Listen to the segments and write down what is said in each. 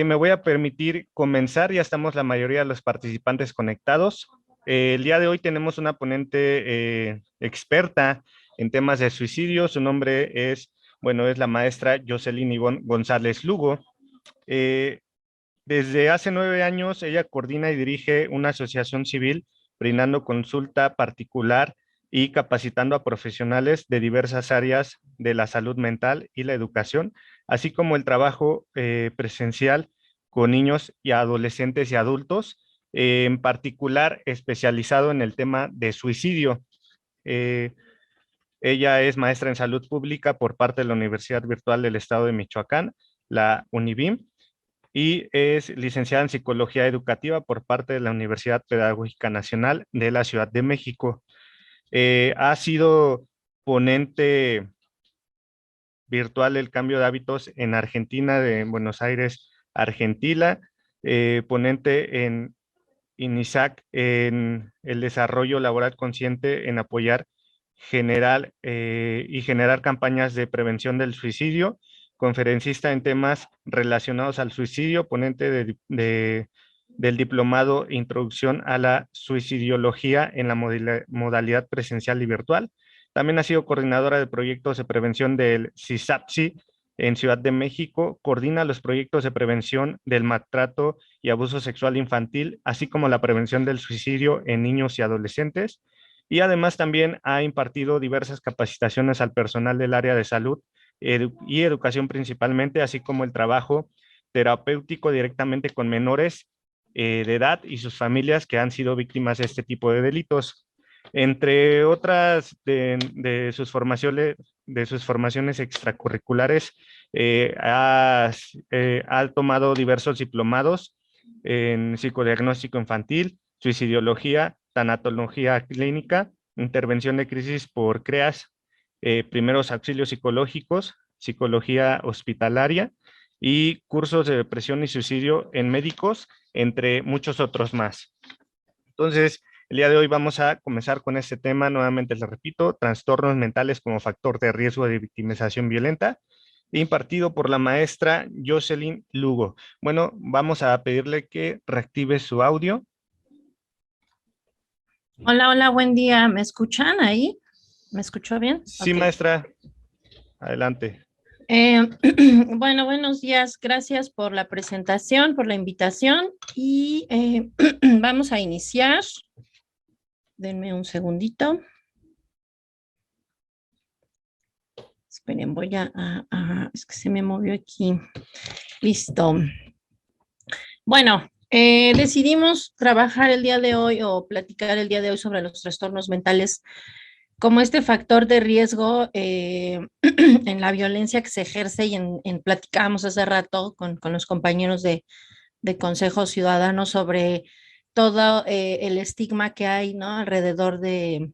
me voy a permitir comenzar, ya estamos la mayoría de los participantes conectados. El día de hoy tenemos una ponente experta en temas de suicidio. Su nombre es, bueno, es la maestra Jocelyn Ivonne González Lugo. Eh, Desde hace 9 años, ella coordina y dirige una asociación civil brindando consulta particular y capacitando a profesionales de diversas áreas de la salud mental y la educación, así como el trabajo presencial con niños y adolescentes y adultos, en particular especializado en el tema de suicidio. Eh, Ella es maestra en salud pública por parte de la Universidad Virtual del Estado de Michoacán, la UNIVIM, y es licenciada en Psicología Educativa por parte de la Universidad Pedagógica Nacional de la Ciudad de México. Ha sido ponente virtual del cambio de hábitos en Argentina, de Buenos Aires, Argentina, ponente en INISAC en el desarrollo laboral consciente en apoyar y generar campañas de prevención del suicidio, conferencista en temas relacionados al suicidio, ponente del diplomado Introducción a la Suicidología en la modalidad presencial y virtual. También ha sido coordinadora de proyectos de prevención del CISAPSI en Ciudad de México, coordina los proyectos de prevención del maltrato y abuso sexual infantil, así como la prevención del suicidio en niños y adolescentes. Y además también ha impartido diversas capacitaciones al personal del área de salud y educación principalmente, así como el trabajo terapéutico directamente con menores de edad y sus familias que han sido víctimas de este tipo de delitos. Entre otras de sus formaciones extracurriculares, ha tomado diversos diplomados en psicodiagnóstico infantil, suicidología, tanatología clínica, intervención de crisis por CREAS, primeros auxilios psicológicos, psicología hospitalaria y cursos de depresión y suicidio en médicos, entre muchos otros más. Entonces, el día de hoy vamos a comenzar con este tema, nuevamente les repito, trastornos mentales como factor de riesgo de victimización violenta, impartido por la maestra Jocelyn Lugo. Bueno, vamos a pedirle que reactive su audio. Hola, hola, buen día. ¿Me escuchan ahí? ¿Me escuchó bien? Sí, Ok. maestra, adelante. Eh, bueno, buenos días. Gracias por la presentación, por la invitación y vamos a iniciar. Denme un segundito. Esperen, es que se me movió aquí. Listo. Bueno, decidimos trabajar el día de hoy o platicar el día de hoy sobre los trastornos mentales como este factor de riesgo en la violencia que se ejerce y platicábamos hace rato con los compañeros de Consejo Ciudadano sobre todo el estigma que hay, ¿no? Alrededor de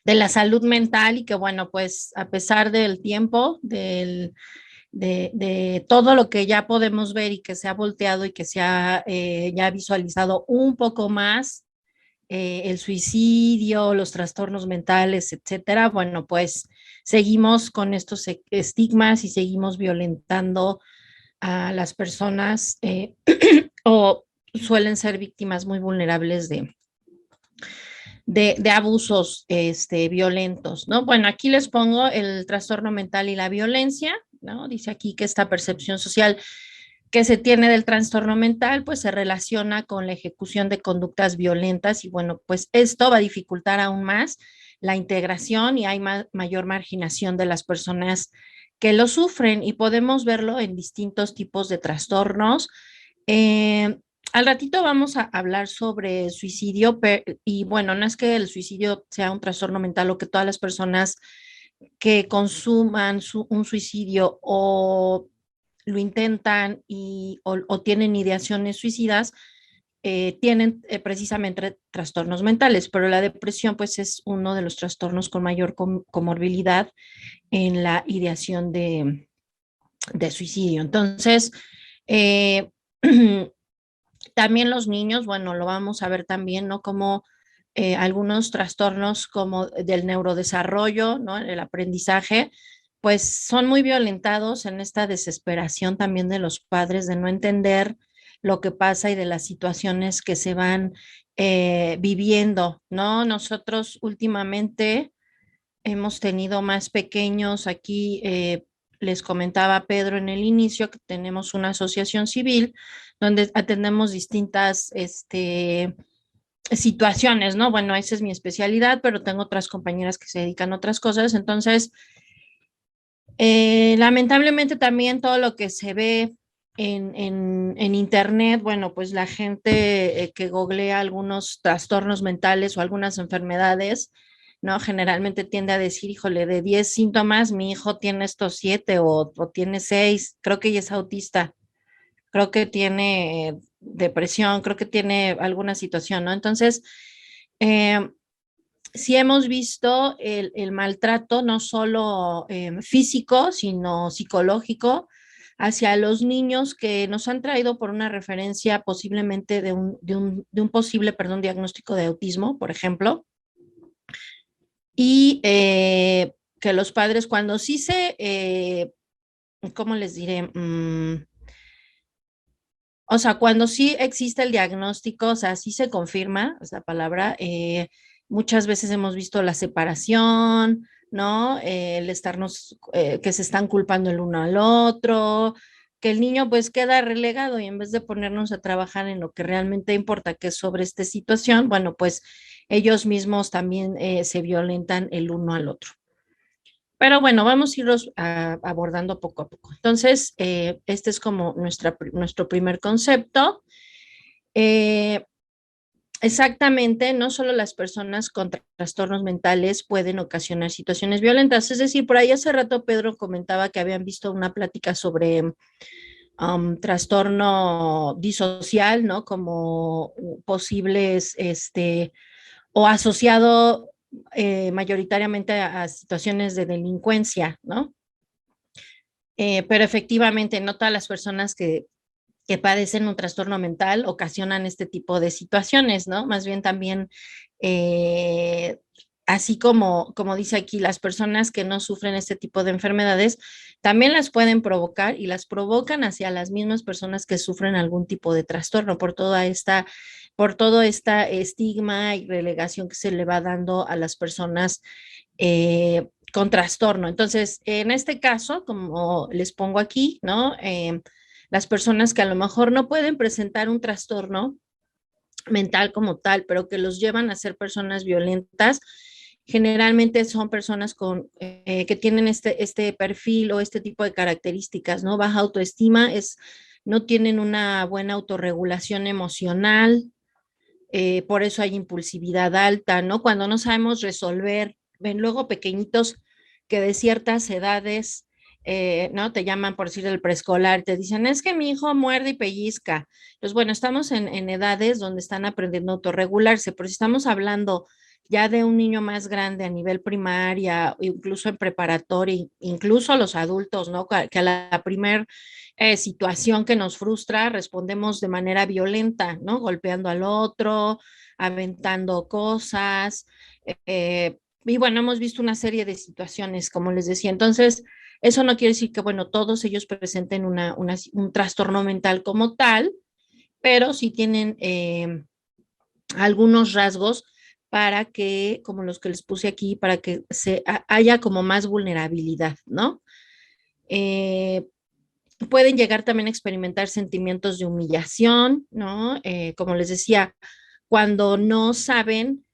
la salud mental y que bueno, pues a pesar del tiempo, de todo lo que ya podemos ver y que se ha volteado y que se ha ya visualizado un poco más, el suicidio, los trastornos mentales, etcétera, bueno, pues seguimos con estos estigmas y seguimos violentando a las personas o suelen ser víctimas muy vulnerables de abusos violentos, ¿no? Bueno, aquí les pongo el trastorno mental y la violencia, ¿no? Dice aquí que esta percepción social que se tiene del trastorno mental, pues se relaciona con la ejecución de conductas violentas y bueno, pues esto va a dificultar aún más la integración y hay mayor marginación de las personas que lo sufren y podemos verlo en distintos tipos de trastornos. Al ratito vamos a hablar sobre suicidio y bueno, no es que el suicidio sea un trastorno mental o que todas las personas que consuman un suicidio o lo intentan o tienen ideaciones suicidas, tienen precisamente trastornos mentales, pero la depresión pues es uno de los trastornos con mayor comorbilidad en la ideación de suicidio. Entonces, eh, también los niños, bueno, lo vamos a ver también, ¿no? Como algunos trastornos como del neurodesarrollo, ¿no? El aprendizaje, pues son muy violentados en esta desesperación también de los padres de no entender lo que pasa y de las situaciones que se van viviendo, ¿no? Nosotros últimamente hemos tenido más pequeños aquí. Les comentaba Pedro en el inicio que tenemos una asociación civil donde atendemos distintas situaciones, ¿no? Bueno, esa es mi especialidad, pero tengo otras compañeras que se dedican a otras cosas. Entonces, lamentablemente también todo lo que se ve en internet, bueno, pues la gente que googlea algunos trastornos mentales o algunas enfermedades, ¿no? Generalmente tiende a decir, híjole, de 10 síntomas, mi hijo tiene estos 7 o tiene 6, creo que ella es autista, creo que tiene depresión, creo que tiene alguna situación, ¿no? Entonces, eh, sí hemos visto el maltrato no solo físico, sino psicológico hacia los niños que nos han traído por una referencia posiblemente de un posible, perdón, diagnóstico de autismo, por ejemplo, y que los padres cuando sí ¿cómo les diré? O sea, cuando sí existe el diagnóstico, o sea, sí se confirma esa palabra, muchas veces hemos visto la separación, ¿no? El estarnos, que se están culpando el uno al otro, que el niño pues queda relegado y en vez de ponernos a trabajar en lo que realmente importa, que es sobre esta situación, bueno, pues ellos mismos también se violentan el uno al otro. Pero bueno, vamos a irlos abordando poco a poco. Entonces, este es como nuestro primer concepto. Eh, Exactamente, no solo las personas con trastornos mentales pueden ocasionar situaciones violentas. Es decir, por ahí hace rato Pedro comentaba que habían visto una plática sobre trastorno disocial, ¿no? Como posibles, o asociado mayoritariamente a situaciones de delincuencia, ¿no? Pero efectivamente, no todas las personas que padecen un trastorno mental ocasionan este tipo de situaciones, ¿no? Más bien también, eh, así como dice aquí, las personas que no sufren este tipo de enfermedades también las pueden provocar y las provocan hacia las mismas personas que sufren algún tipo de trastorno por todo esta estigma y relegación que se le va dando a las personas con trastorno. Entonces, en este caso, como les pongo aquí, ¿no? Las personas que a lo mejor no pueden presentar un trastorno mental como tal, pero que los llevan a ser personas violentas, generalmente son personas que tienen este perfil o este tipo de características, ¿no? Baja autoestima, no tienen una buena autorregulación emocional, por eso hay impulsividad alta, ¿no? Cuando no sabemos resolver, ven luego pequeñitos que de ciertas edades, ¿no? Te llaman por decir el preescolar, te dicen, es que mi hijo muerde y pellizca. Pues bueno, estamos en edades donde están aprendiendo a autorregularse, pero si estamos hablando ya de un niño más grande a nivel primaria, incluso en preparatoria, incluso los adultos, ¿no? Que a la primer situación que nos frustra, respondemos de manera violenta, ¿no? Golpeando al otro, aventando cosas. Y bueno, hemos visto una serie de situaciones, como les decía. Entonces, eso no quiere decir que, bueno, todos ellos presenten un trastorno mental como tal, pero sí tienen algunos rasgos para que, como los que les puse aquí, para que haya como más vulnerabilidad, ¿no? Eh, Pueden llegar también a experimentar sentimientos de humillación, ¿no? Como les decía, cuando no saben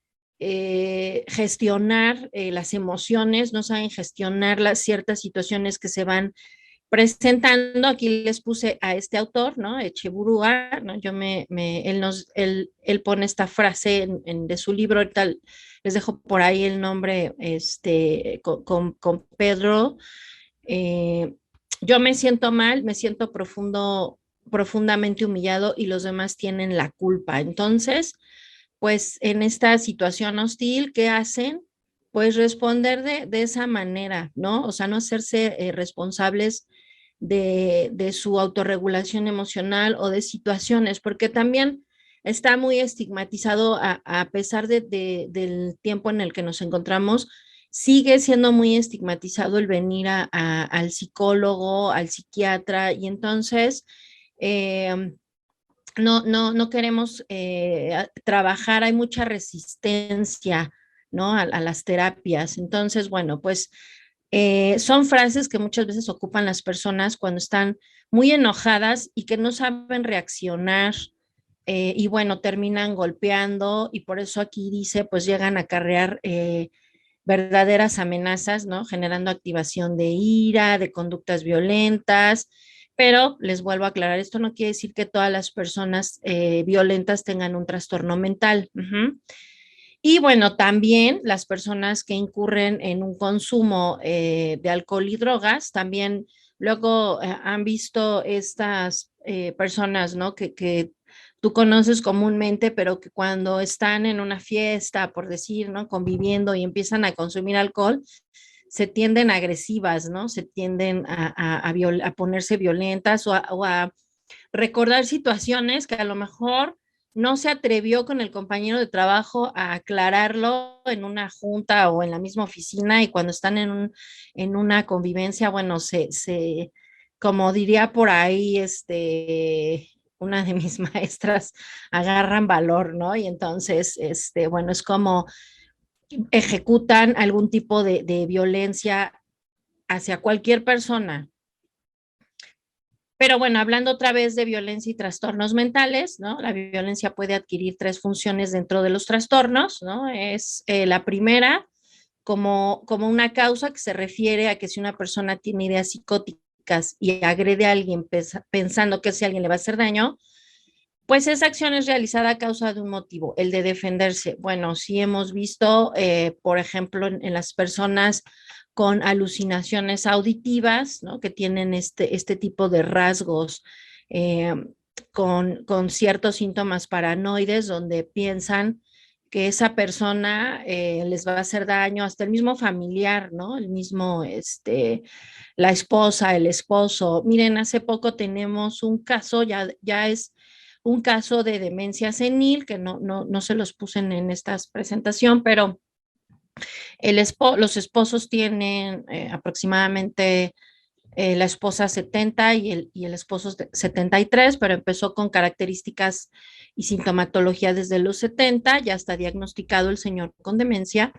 gestionar las emociones, no saben gestionar las ciertas situaciones que se van presentando. Aquí les puse a este autor, ¿no? Echeburúa, ¿no? Él pone esta frase de su libro, ahorita les dejo por ahí el nombre, con Pedro. eh, yo me siento mal, me siento profundamente humillado y los demás tienen la culpa. Entonces, pues en esta situación hostil, ¿qué hacen? Pues responder de esa manera, ¿no? O sea, no hacerse responsables de su autorregulación emocional o de situaciones, porque también está muy estigmatizado a pesar del tiempo en el que nos encontramos. sigue siendo muy estigmatizado el venir al psicólogo, al psiquiatra, y entonces no queremos trabajar, hay mucha resistencia, ¿no? A las terapias. Entonces, bueno, pues son frases que muchas veces ocupan las personas cuando están muy enojadas y que no saben reaccionar, y bueno, terminan golpeando, y por eso aquí dice, pues llegan a acarrear verdaderas amenazas, ¿no? Generando activación de ira, de conductas violentas, pero les vuelvo a aclarar, esto no quiere decir que todas las personas violentas tengan un trastorno mental. Y bueno, también las personas que incurren en un consumo de alcohol y drogas, también luego han visto estas personas, ¿no? Que tú conoces comúnmente, pero que cuando están en una fiesta, por decir, ¿no? Conviviendo y empiezan a consumir alcohol, se tienden agresivas, ¿no? Se tienden a ponerse violentas o a recordar situaciones que a lo mejor no se atrevió con el compañero de trabajo a aclararlo en una junta o en la misma oficina, y cuando están en una convivencia, bueno, como diría por ahí, una de mis maestras, agarran valor, ¿no? Y entonces, bueno, es como ejecutan algún tipo de violencia hacia cualquier persona. Pero bueno, hablando otra vez de violencia y trastornos mentales, ¿no? La violencia puede adquirir tres funciones dentro de los trastornos, ¿no? Es la primera, como una causa que se refiere a que si una persona tiene ideas psicóticas y agrede a alguien pensando que si alguien le va a hacer daño, pues esa acción es realizada a causa de un motivo, el de defenderse. Bueno, sí hemos visto, por ejemplo, en las personas con alucinaciones auditivas, ¿no? Que tienen este tipo de rasgos eh, con ciertos síntomas paranoides, donde piensan que esa persona les va a hacer daño, hasta el mismo familiar, ¿no? El mismo, la esposa, el esposo. Miren, hace poco tenemos un caso, ya es un caso de demencia senil, que no se los puse en esta presentación, pero los esposos tienen aproximadamente la esposa 70 y el esposo 73, pero empezó con características y sintomatología desde los 70, ya está diagnosticado el señor con demencia.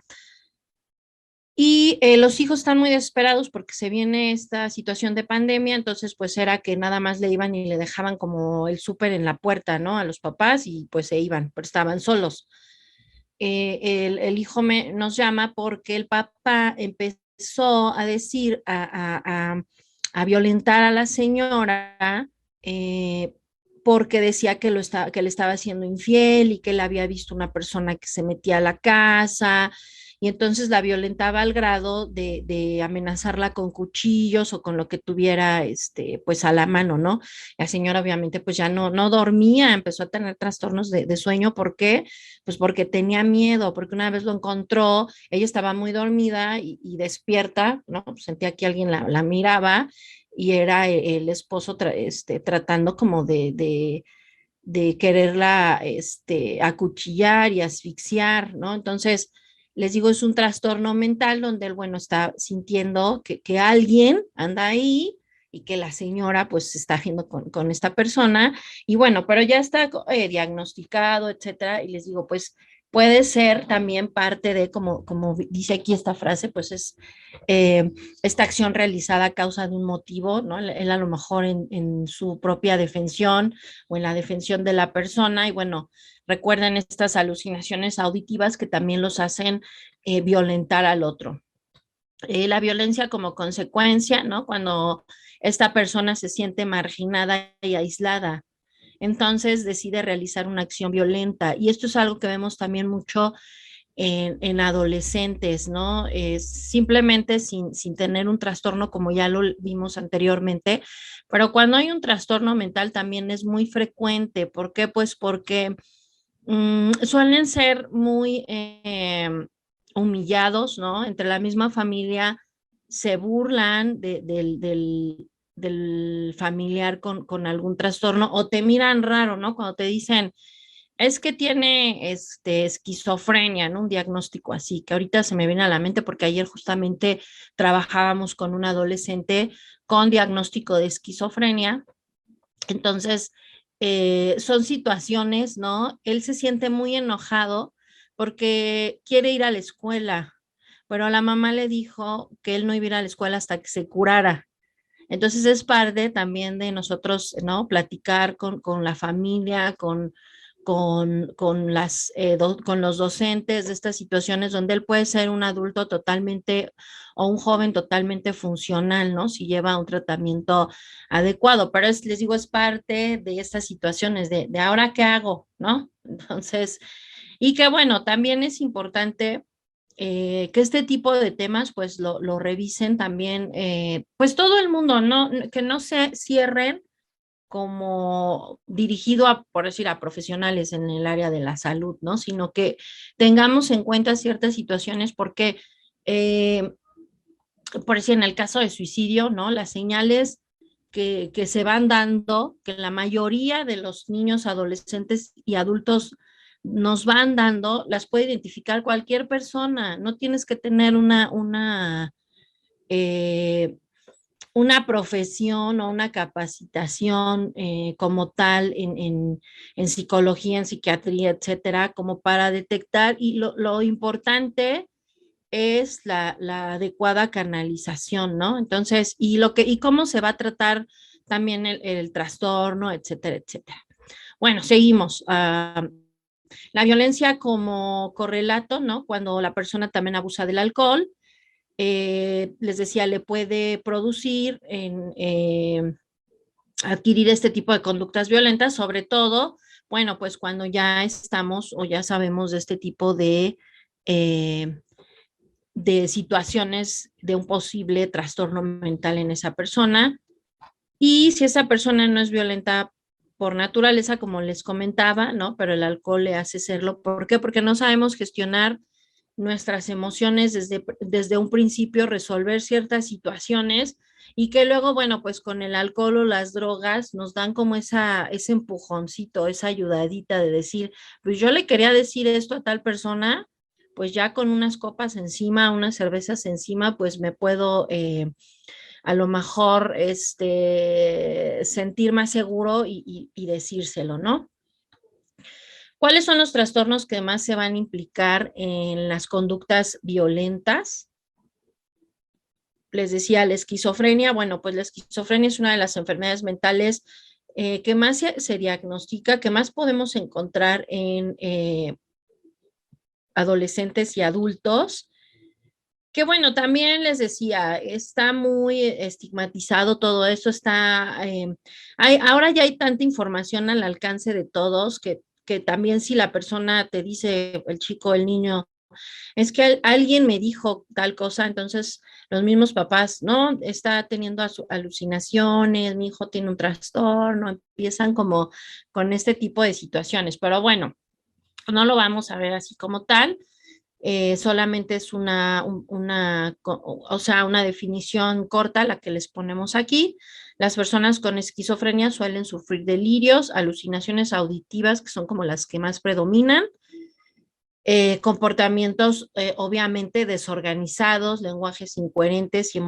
Y los hijos están muy desesperados porque se viene esta situación de pandemia, entonces pues era que nada más le iban y le dejaban como el súper en la puerta, ¿no? A los papás, y pues se iban, pero estaban solos. El hijo nos llama porque el papá empezó a decir, a violentar a la señora, eh, porque decía que le estaba haciendo infiel y que él había visto una persona que se metía a la casa, y entonces la violentaba al grado de amenazarla con cuchillos o con lo que tuviera pues a la mano, ¿no? La señora obviamente pues ya no dormía, empezó a tener trastornos de sueño. ¿Por qué? Pues porque tenía miedo, porque una vez lo encontró, ella estaba muy dormida y despierta, ¿no? Sentía que alguien la miraba, y era el esposo tratando como de quererla acuchillar y asfixiar, ¿no? Entonces, les digo, es un trastorno mental donde él, bueno, está sintiendo que alguien anda ahí y que la señora pues se está haciendo con esta persona, y bueno, pero ya está diagnosticado, etcétera, y les digo, pues puede ser también parte de, como dice aquí esta frase, pues es eh, esta acción realizada a causa de un motivo, ¿no? Él a lo mejor en su propia defensión o en la defensión de la persona, y bueno, recuerden estas alucinaciones auditivas que también los hacen violentar al otro. La violencia como consecuencia, ¿no? Cuando esta persona se siente marginada y aislada, entonces decide realizar una acción violenta. Y esto es algo que vemos también mucho en adolescentes, ¿no? Simplemente sin tener un trastorno, como ya lo vimos anteriormente, pero cuando hay un trastorno mental también es muy frecuente. ¿Por qué? Pues porque suelen ser muy humillados, ¿no? Entre la misma familia se burlan del familiar con algún trastorno, o te miran raro, ¿no? Cuando te dicen, es que tiene esquizofrenia, ¿no? Un diagnóstico así, que ahorita se me viene a la mente porque ayer justamente trabajábamos con un adolescente con diagnóstico de esquizofrenia. Entonces, son situaciones, ¿no? Él se siente muy enojado porque quiere ir a la escuela, pero la mamá le dijo que él no iba a ir a la escuela hasta que se curara. Entonces es parte también de nosotros, ¿no? Platicar con la familia, con los docentes de estas situaciones donde él puede ser un adulto totalmente o un joven totalmente funcional, ¿no? Si lleva un tratamiento adecuado, pero les digo, es parte de estas situaciones de ahora qué hago, ¿no? Entonces, y que bueno, también es importante que este tipo de temas pues lo revisen también, pues todo el mundo, ¿no? Que no se cierren como dirigido a, por decir, a profesionales en el área de la salud, ¿no? Sino que tengamos en cuenta ciertas situaciones porque, eh, por decir, en el caso de suicidio, ¿no? Las señales que se van dando, que la mayoría de los niños, adolescentes y adultos nos van dando, las puede identificar cualquier persona. No tienes que tener eh, una profesión o una capacitación como tal en psicología, en psiquiatría, etcétera, como para detectar. Y lo importante es la adecuada canalización, ¿no? Entonces, y cómo se va a tratar también el trastorno, etcétera, etcétera. Bueno, seguimos. La violencia como correlato, ¿no? Cuando la persona también abusa del alcohol, les decía, le puede producir adquirir este tipo de conductas violentas, sobre todo, bueno, pues cuando ya estamos o ya sabemos de este tipo eh, de situaciones de un posible trastorno mental en esa persona. Y si esa persona no es violenta por naturaleza, como les comentaba, ¿no? Pero el alcohol le hace serlo. ¿Por qué? Porque no sabemos gestionar nuestras emociones desde un principio, resolver ciertas situaciones y que luego, bueno, pues con el alcohol o las drogas nos dan como ese empujoncito, esa ayudadita de decir, pues yo le quería decir esto a tal persona, pues ya con unas copas encima, unas cervezas encima, pues me puedo a lo mejor sentir más seguro y decírselo, ¿no? ¿Cuáles son los trastornos que más se van a implicar en las conductas violentas? Les decía, la esquizofrenia. Bueno, pues la esquizofrenia es una de las enfermedades mentales que más se diagnostica, que más podemos encontrar en adolescentes y adultos. Que bueno, también les decía, está muy estigmatizado todo esto, ahora ya hay tanta información al alcance de todos que también si la persona te dice, el chico, el niño, es que alguien me dijo tal cosa, entonces los mismos papás, ¿no? Está teniendo alucinaciones, mi hijo tiene un trastorno, empiezan como con este tipo de situaciones, pero bueno, no lo vamos a ver así como tal. Solamente es o sea, una definición corta la que les ponemos aquí. Las personas con esquizofrenia suelen sufrir delirios, alucinaciones auditivas, que son como las que más predominan, comportamientos obviamente desorganizados, lenguajes incoherentes y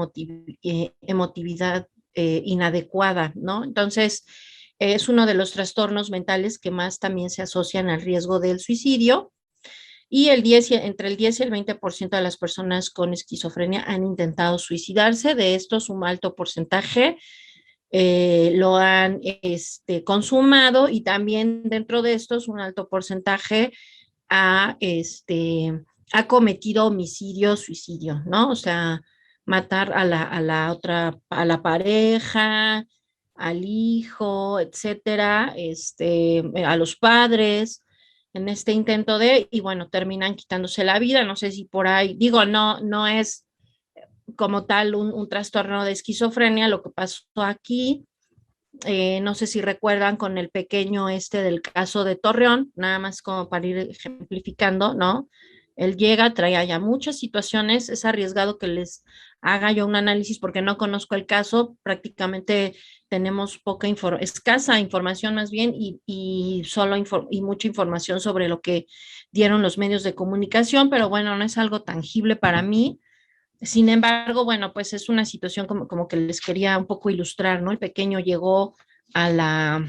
emotividad inadecuada, ¿no? Entonces, es uno de los trastornos mentales que más también se asocian al riesgo del suicidio. Y entre el 10 y el 20% de las personas con esquizofrenia han intentado suicidarse. De estos, un alto porcentaje lo han consumado y también dentro de estos, un alto porcentaje ha cometido homicidio, suicidio, ¿no? O sea, matar a la otra, a la pareja, al hijo, etcétera, a los padres, en este intento y bueno, terminan quitándose la vida. No sé si por ahí, digo, no es como tal un trastorno de esquizofrenia lo que pasó aquí. No sé si recuerdan con el pequeño del caso de Torreón, nada más como para ir ejemplificando, ¿no? Él llega, trae ya muchas situaciones, es arriesgado que les haga yo un análisis porque no conozco el caso, prácticamente tenemos escasa información más bien y mucha información sobre lo que dieron los medios de comunicación, pero bueno, no es algo tangible para mí. Sin embargo, bueno, pues es una situación como que les quería un poco ilustrar, ¿no? El pequeño llegó a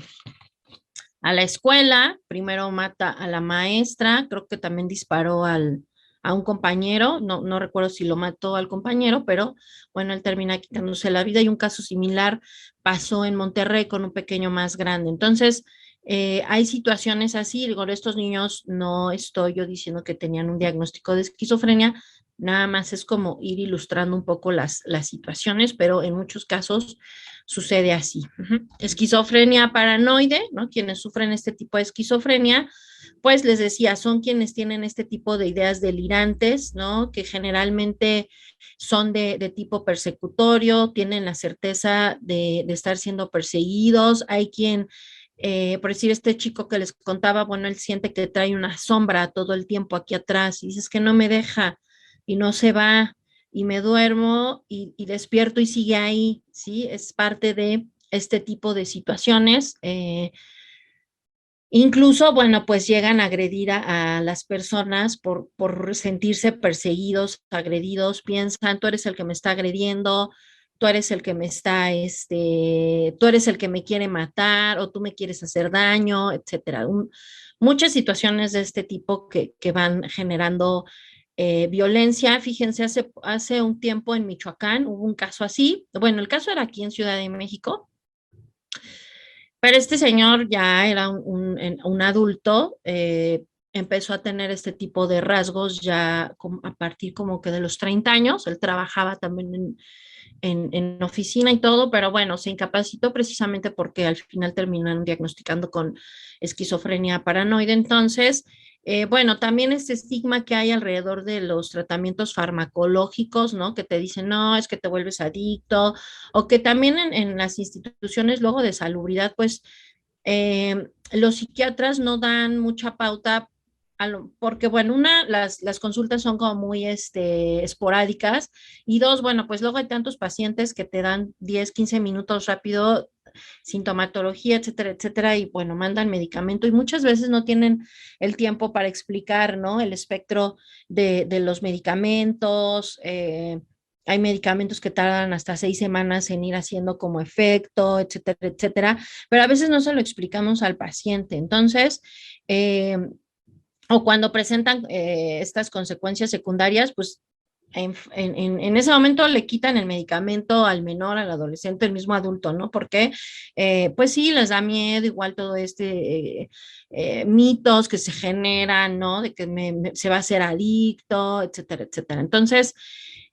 a la escuela, primero mata a la maestra, creo que también disparó a un compañero, no recuerdo si lo mató al compañero, pero bueno, él termina quitándose la vida y un caso similar pasó en Monterrey con un pequeño más grande. Entonces, hay situaciones así, digo, estos niños no estoy yo diciendo que tenían un diagnóstico de esquizofrenia, nada más es como ir ilustrando un poco las situaciones, pero en muchos casos sucede así. Esquizofrenia paranoide, ¿no? Quienes sufren este tipo de esquizofrenia, pues les decía, son quienes tienen este tipo de ideas delirantes, ¿no? Que generalmente son de tipo persecutorio, tienen la certeza de estar siendo perseguidos. Hay quien, por decir, este chico que les contaba, bueno, él siente que trae una sombra todo el tiempo aquí atrás y dices que no me deja y no se va y me duermo y despierto y sigue ahí, ¿sí? Es parte de este tipo de situaciones. Incluso, bueno, pues llegan a agredir a las personas por sentirse perseguidos, agredidos, piensan, tú eres el que me está agrediendo, tú eres el que me está, tú eres el que me quiere matar o tú me quieres hacer daño, etcétera. Muchas situaciones de este tipo que van generando violencia. Fíjense, hace un tiempo en Michoacán hubo un caso así. Bueno, el caso era aquí en Ciudad de México, pero este señor ya era un adulto, empezó a tener este tipo de rasgos ya a partir como que de los 30 años. Él trabajaba también en oficina y todo, pero bueno, se incapacitó precisamente porque al final terminaron diagnosticando con esquizofrenia paranoide. Entonces, bueno, también este estigma que hay alrededor de los tratamientos farmacológicos, ¿no? Que te dicen, no, es que te vuelves adicto, o que también en las instituciones luego de salubridad, pues los psiquiatras no dan mucha pauta porque, bueno, las consultas son como muy esporádicas y dos, bueno, pues luego hay tantos pacientes que te dan 10 15 minutos rápido, sintomatología, etcétera, etcétera, y bueno, mandan medicamento y muchas veces no tienen el tiempo para explicar, ¿no? El espectro de los medicamentos. Hay medicamentos que tardan hasta 6 semanas en ir haciendo como efecto, etcétera, etcétera, pero a veces no se lo explicamos al paciente. Entonces, eh, o cuando presentan estas consecuencias secundarias, pues en ese momento le quitan el medicamento al menor, al adolescente, el mismo adulto, ¿no? Porque, pues sí, les da miedo, igual todo mitos que se generan, ¿no? De que se va a hacer adicto, etcétera, etcétera. Entonces,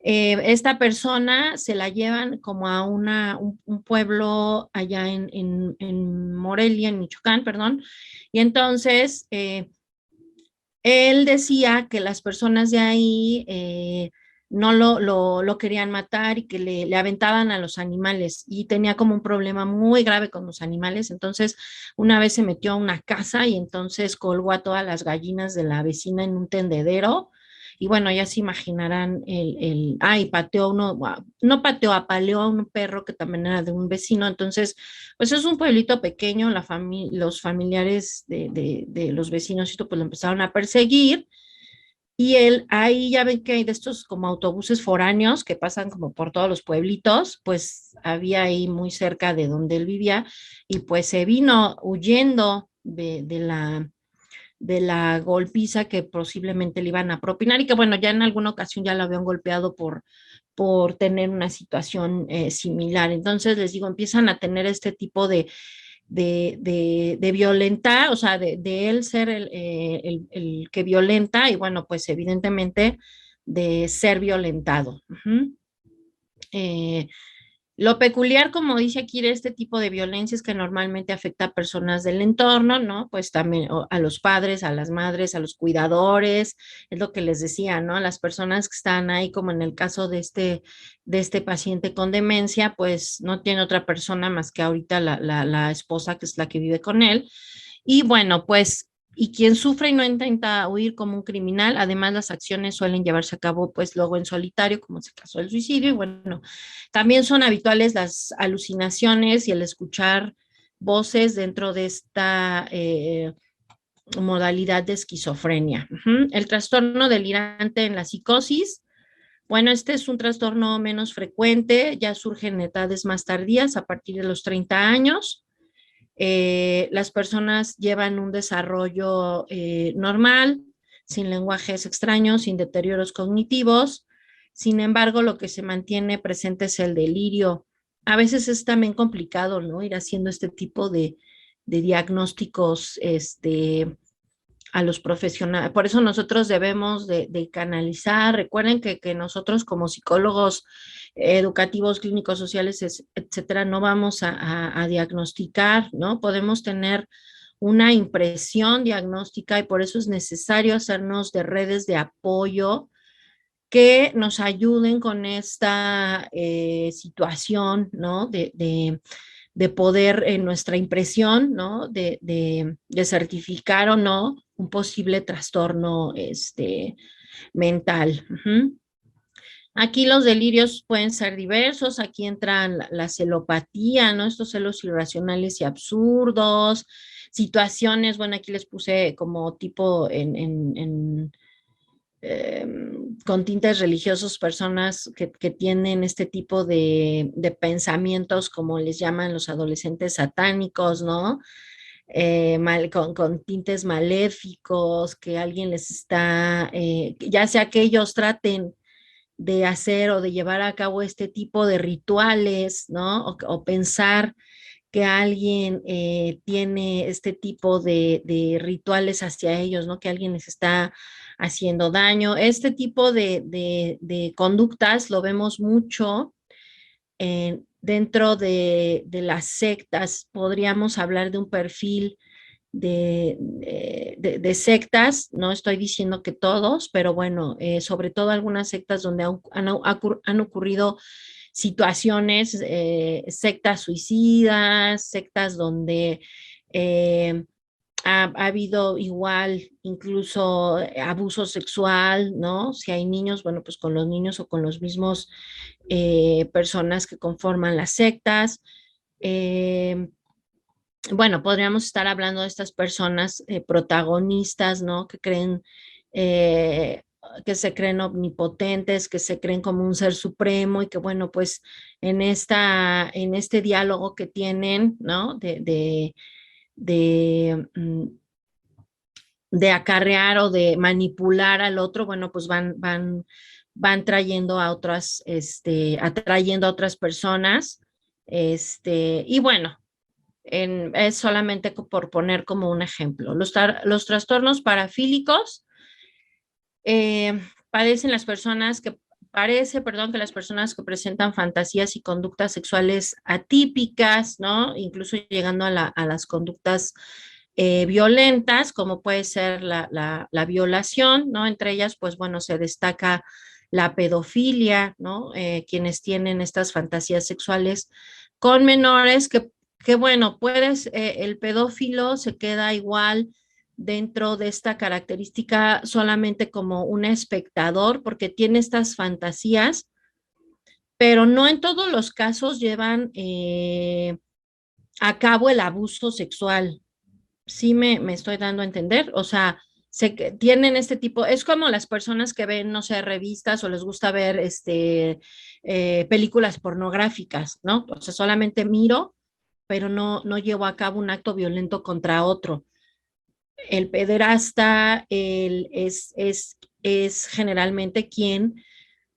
esta persona se la llevan como a un pueblo allá en Morelia, en Michoacán, perdón, y entonces él decía que las personas de ahí no lo querían matar y que le aventaban a los animales y tenía como un problema muy grave con los animales. Entonces, una vez se metió a una casa y entonces colgó a todas las gallinas de la vecina en un tendedero. Y bueno, ya se imaginarán y pateó uno, no pateó, apaleó a un perro que también era de un vecino. Entonces, pues es un pueblito pequeño, los familiares de los vecinos y esto, pues lo empezaron a perseguir y él, ahí ya ven que hay de estos como autobuses foráneos que pasan como por todos los pueblitos, pues había ahí muy cerca de donde él vivía y pues se vino huyendo de la golpiza que posiblemente le iban a propinar y que bueno, ya en alguna ocasión ya lo habían golpeado por tener una situación similar. Entonces les digo, empiezan a tener este tipo de violentar, o sea, de él ser el que violenta y bueno, pues evidentemente de ser violentado. Eh, lo peculiar, como dice aquí, de este tipo de violencia es que normalmente afecta a personas del entorno, ¿no? Pues también a los padres, a las madres, a los cuidadores, es lo que les decía, ¿no? Las personas que están ahí, como en el caso de este paciente con demencia, pues no tiene otra persona más que ahorita la esposa, que es la que vive con él. Y bueno, pues Y quien sufre y no intenta huir como un criminal, además las acciones suelen llevarse a cabo pues luego en solitario, como es el caso del suicidio, y bueno, también son habituales las alucinaciones y el escuchar voces dentro de esta modalidad de esquizofrenia. El trastorno delirante en la psicosis, bueno, este es un trastorno menos frecuente, ya surge en edades más tardías, a partir de los 30 años. Las personas llevan un desarrollo normal, sin lenguajes extraños, sin deterioros cognitivos. Sin embargo, lo que se mantiene presente es el delirio. A veces es también complicado, ¿no? Ir haciendo este tipo de diagnósticos, a los profesionales. Por eso nosotros debemos de canalizar. Recuerden que nosotros como psicólogos educativos, clínicos, sociales, etcétera, no vamos a diagnosticar, ¿no? Podemos tener una impresión diagnóstica y por eso es necesario hacernos de redes de apoyo que nos ayuden con esta situación, ¿no? De poder en nuestra impresión, ¿no? De certificar o no un posible trastorno mental. Aquí los delirios pueden ser diversos, aquí entran la celopatía, ¿no? Estos celos irracionales y absurdos, situaciones, bueno, aquí les puse como tipo con tintes religiosos, personas que tienen este tipo de pensamientos, como les llaman los adolescentes satánicos, ¿no? Con tintes maléficos, que alguien les está, ya sea que ellos traten de hacer o de llevar a cabo este tipo de rituales, ¿no? O pensar que alguien tiene este tipo de rituales hacia ellos, ¿no? Que alguien les está haciendo daño. Este tipo de conductas lo vemos mucho dentro de las sectas. Podríamos hablar de un perfil de sectas, no estoy diciendo que todos, pero bueno, sobre todo algunas sectas donde han ocurrido situaciones, sectas suicidas, sectas donde eh, ha habido igual incluso abuso sexual, ¿no? Si hay niños, bueno, pues con los niños o con los mismos personas que conforman las sectas. Eh, bueno, podríamos estar hablando de estas personas protagonistas, ¿no? Eh, que se creen omnipotentes, que se creen como un ser supremo y que, bueno, pues en este diálogo que tienen, ¿no? De de acarrear o de manipular al otro, bueno, pues van trayendo a otras, atrayendo a otras personas, y bueno, es solamente por poner como un ejemplo. Los trastornos parafílicos padecen las personas que perdón, que las personas que presentan fantasías y conductas sexuales atípicas, ¿no? Incluso llegando a las conductas violentas, como puede ser la violación, ¿no? Entre ellas, pues bueno, se destaca la pedofilia, ¿no? Quienes tienen estas fantasías sexuales con menores que bueno, el pedófilo se queda igual dentro de esta característica solamente como un espectador porque tiene estas fantasías, pero no en todos los casos llevan a cabo el abuso sexual. Sí me estoy dando a entender, o sea, tienen este tipo, es como las personas que ven, no sé, revistas o les gusta ver películas pornográficas, ¿no? O sea, solamente miro, pero no llevo a cabo un acto violento contra otro. El pederasta es generalmente quien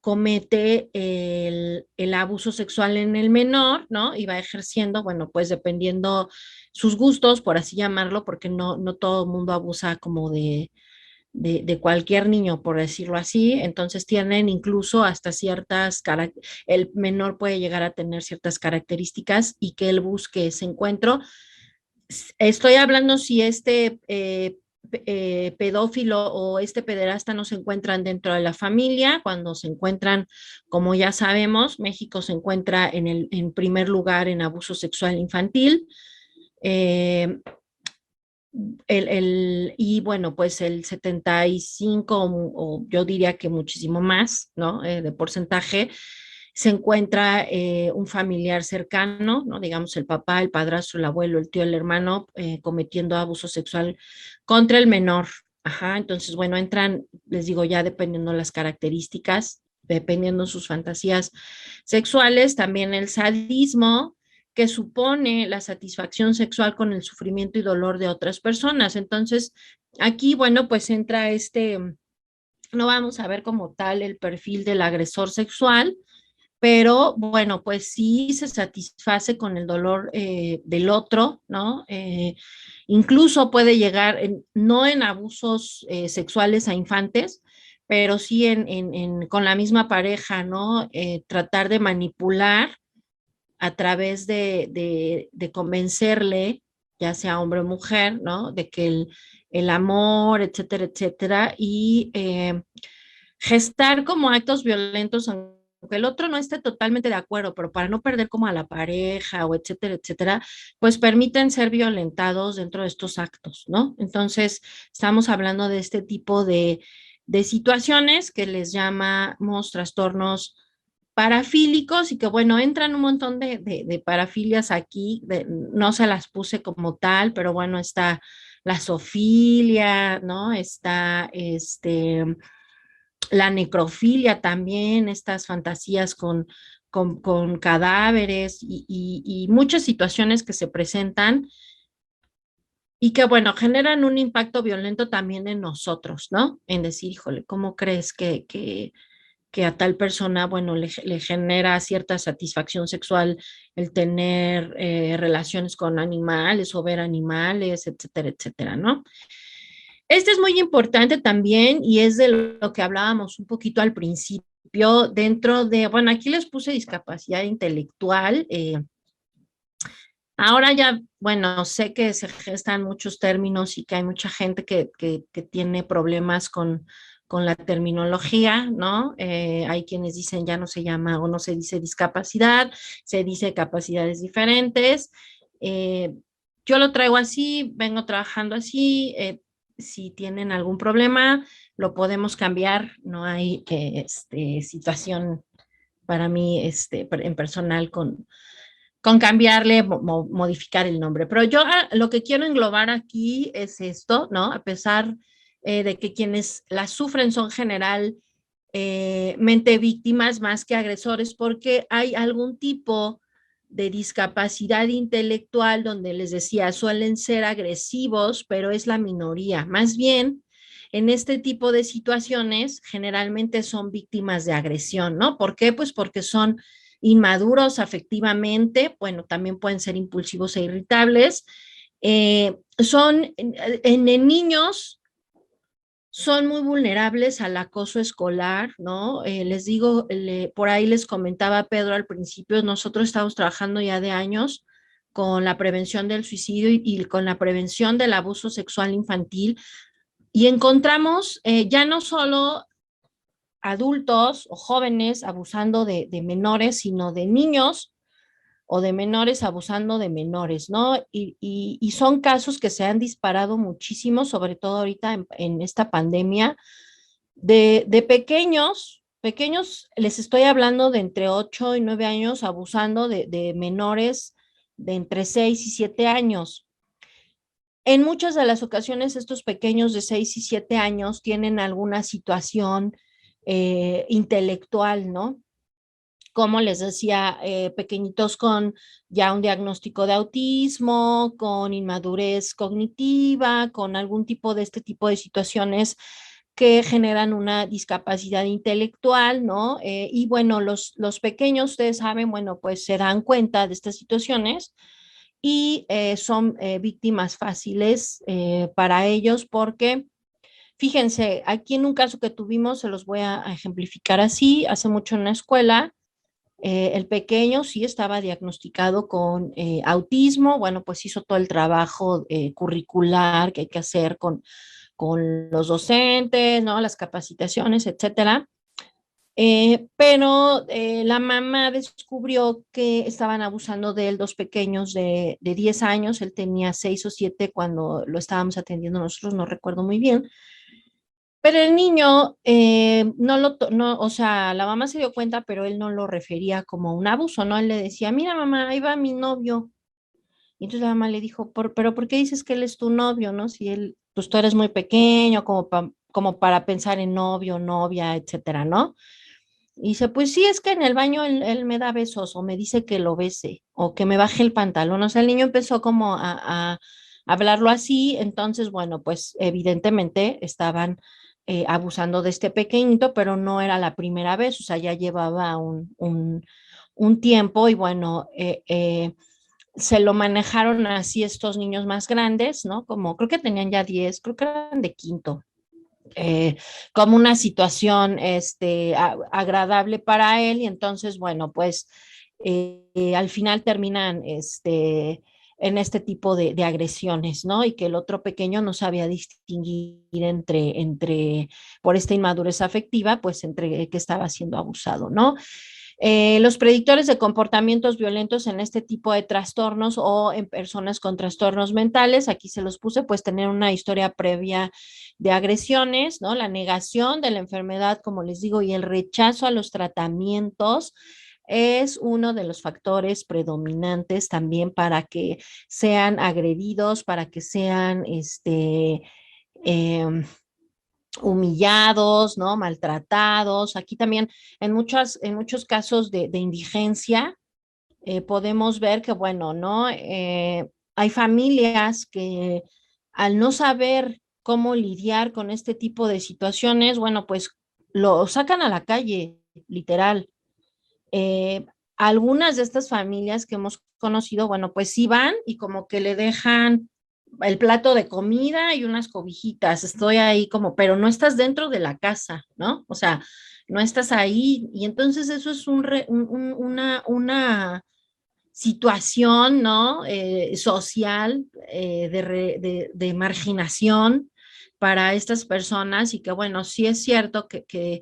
comete el abuso sexual en el menor, ¿no? Y va ejerciendo, bueno, pues dependiendo sus gustos, por así llamarlo, porque no todo el mundo abusa como de cualquier niño, por decirlo así. Entonces tienen incluso hasta el menor puede llegar a tener ciertas características y que él busque ese encuentro. Estoy hablando si pedófilo o este pederasta no se encuentran dentro de la familia, cuando se encuentran, como ya sabemos, México se encuentra en primer lugar en abuso sexual infantil. Eh, y bueno, pues el 75 o yo diría que muchísimo más, ¿no? De porcentaje, se encuentra un familiar cercano, ¿no? Digamos el papá, el padrastro, el abuelo, el tío, el hermano, cometiendo abuso sexual contra el menor. Ajá, entonces, bueno, entran, les digo, ya dependiendo las características, dependiendo sus fantasías sexuales, también el sadismo, que supone la satisfacción sexual con el sufrimiento y dolor de otras personas. Entonces, aquí, bueno, pues entra no vamos a ver como tal el perfil del agresor sexual, pero bueno, pues sí se satisface con el dolor del otro, ¿no? Incluso puede llegar, no en abusos sexuales a infantes, pero sí con la misma pareja, ¿no? Tratar de manipular a través de convencerle, ya sea hombre o mujer, ¿no? De que el amor, etcétera, etcétera, y gestar como actos violentos, aunque el otro no esté totalmente de acuerdo, pero para no perder como a la pareja o etcétera, etcétera, pues permiten ser violentados dentro de estos actos, ¿no? Entonces, estamos hablando de este tipo de situaciones que les llamamos trastornos parafílicos y que bueno, entran un montón de parafilias aquí, no se las puse como tal, pero bueno, está la zoofilia, ¿no? Está la necrofilia también, estas fantasías con cadáveres y muchas situaciones que se presentan y que, bueno, generan un impacto violento también en nosotros, ¿no? En decir, híjole, ¿cómo crees que a tal persona, bueno, le genera cierta satisfacción sexual el tener relaciones con animales o ver animales, etcétera, etcétera, ¿no? Este es muy importante también y es de lo que hablábamos un poquito al principio dentro de, bueno, aquí les puse discapacidad intelectual. Ahora ya, bueno, sé que se gestan muchos términos y que hay mucha gente que tiene problemas con la terminología, ¿no? Hay quienes dicen ya no se llama o no se dice discapacidad, se dice capacidades diferentes. Eh, yo lo traigo así, vengo trabajando así. Si tienen algún problema, lo podemos cambiar. No hay situación para mí en personal con cambiarle, modificar el nombre. Pero yo lo que quiero englobar aquí es esto, ¿no? A pesar de que quienes la sufren son generalmente víctimas más que agresores, porque hay algún tipo de discapacidad intelectual donde les decía, suelen ser agresivos, pero es la minoría. Más bien, en este tipo de situaciones, generalmente son víctimas de agresión, ¿no? ¿Por qué? Pues porque son inmaduros afectivamente, bueno, también pueden ser impulsivos e irritables. Son en niños son muy vulnerables al acoso escolar, ¿no? Les digo, por ahí les comentaba Pedro al principio, nosotros estamos trabajando ya de años con la prevención del suicidio y con la prevención del abuso sexual infantil y encontramos ya no solo adultos o jóvenes abusando de menores, sino de niños o de menores abusando de menores, ¿no? Y son casos que se han disparado muchísimo, sobre todo ahorita en esta pandemia, de pequeños, les estoy hablando de entre 8 y 9 años abusando de menores de entre 6 y 7 años. En muchas de las ocasiones, estos pequeños de 6 y 7 años tienen alguna situación intelectual, ¿no? Como les decía, pequeñitos con ya un diagnóstico de autismo, con inmadurez cognitiva, con algún tipo de este tipo de situaciones que generan una discapacidad intelectual, ¿no? Y bueno, los pequeños, ustedes saben, bueno, pues se dan cuenta de estas situaciones y son víctimas fáciles para ellos porque fíjense, aquí en un caso que tuvimos, se los voy a ejemplificar así, hace mucho en una escuela, el pequeño sí estaba diagnosticado con autismo, bueno, pues hizo todo el trabajo curricular que hay que hacer con los docentes, ¿no? Las capacitaciones, etcétera. Pero la mamá descubrió que estaban abusando de él dos pequeños de 10 años, él tenía 6 o 7 cuando lo estábamos atendiendo nosotros, no recuerdo muy bien, pero el niño no, o sea, la mamá se dio cuenta, pero él no lo refería como un abuso, ¿no? Él le decía, mira mamá, ahí va mi novio. Y entonces la mamá le dijo, pero ¿por qué dices que él es tu novio, no? Si él, pues tú eres muy pequeño como para pensar en novio, novia, etcétera, ¿no? Y dice, pues sí, es que en el baño él me da besos o me dice que lo bese o que me baje el pantalón. O sea, el niño empezó como a hablarlo así. Entonces, bueno, pues evidentemente estaban abusando de este pequeñito, pero no era la primera vez. O sea, ya llevaba un tiempo y bueno, se lo manejaron así estos niños más grandes, ¿no? Como creo que tenían ya 10, creo que eran de quinto, como una situación agradable para él y entonces, bueno, pues al final terminan en este tipo de agresiones, ¿no? Y que el otro pequeño no sabía distinguir por esta inmadurez afectiva, pues entre que estaba siendo abusado, ¿no? Los predictores de comportamientos violentos en este tipo de trastornos o en personas con trastornos mentales, aquí se los puse, pues tener una historia previa de agresiones, ¿no? La negación de la enfermedad, como les digo, y el rechazo a los tratamientos es uno de los factores predominantes también para que sean agredidos, para que sean eh, humillados, ¿no? Maltratados. Aquí también en muchos casos de indigencia podemos ver que, bueno, ¿no? Hay familias que al no saber cómo lidiar con este tipo de situaciones, bueno, pues lo sacan a la calle, literal. Eh, Algunas de estas familias que hemos conocido, bueno, pues sí van y como que le dejan el plato de comida y unas cobijitas, estoy ahí como, pero no estás dentro de la casa, ¿no? O sea, no estás ahí y entonces eso es una situación, ¿no? Social de marginación para estas personas y que, bueno, sí es cierto que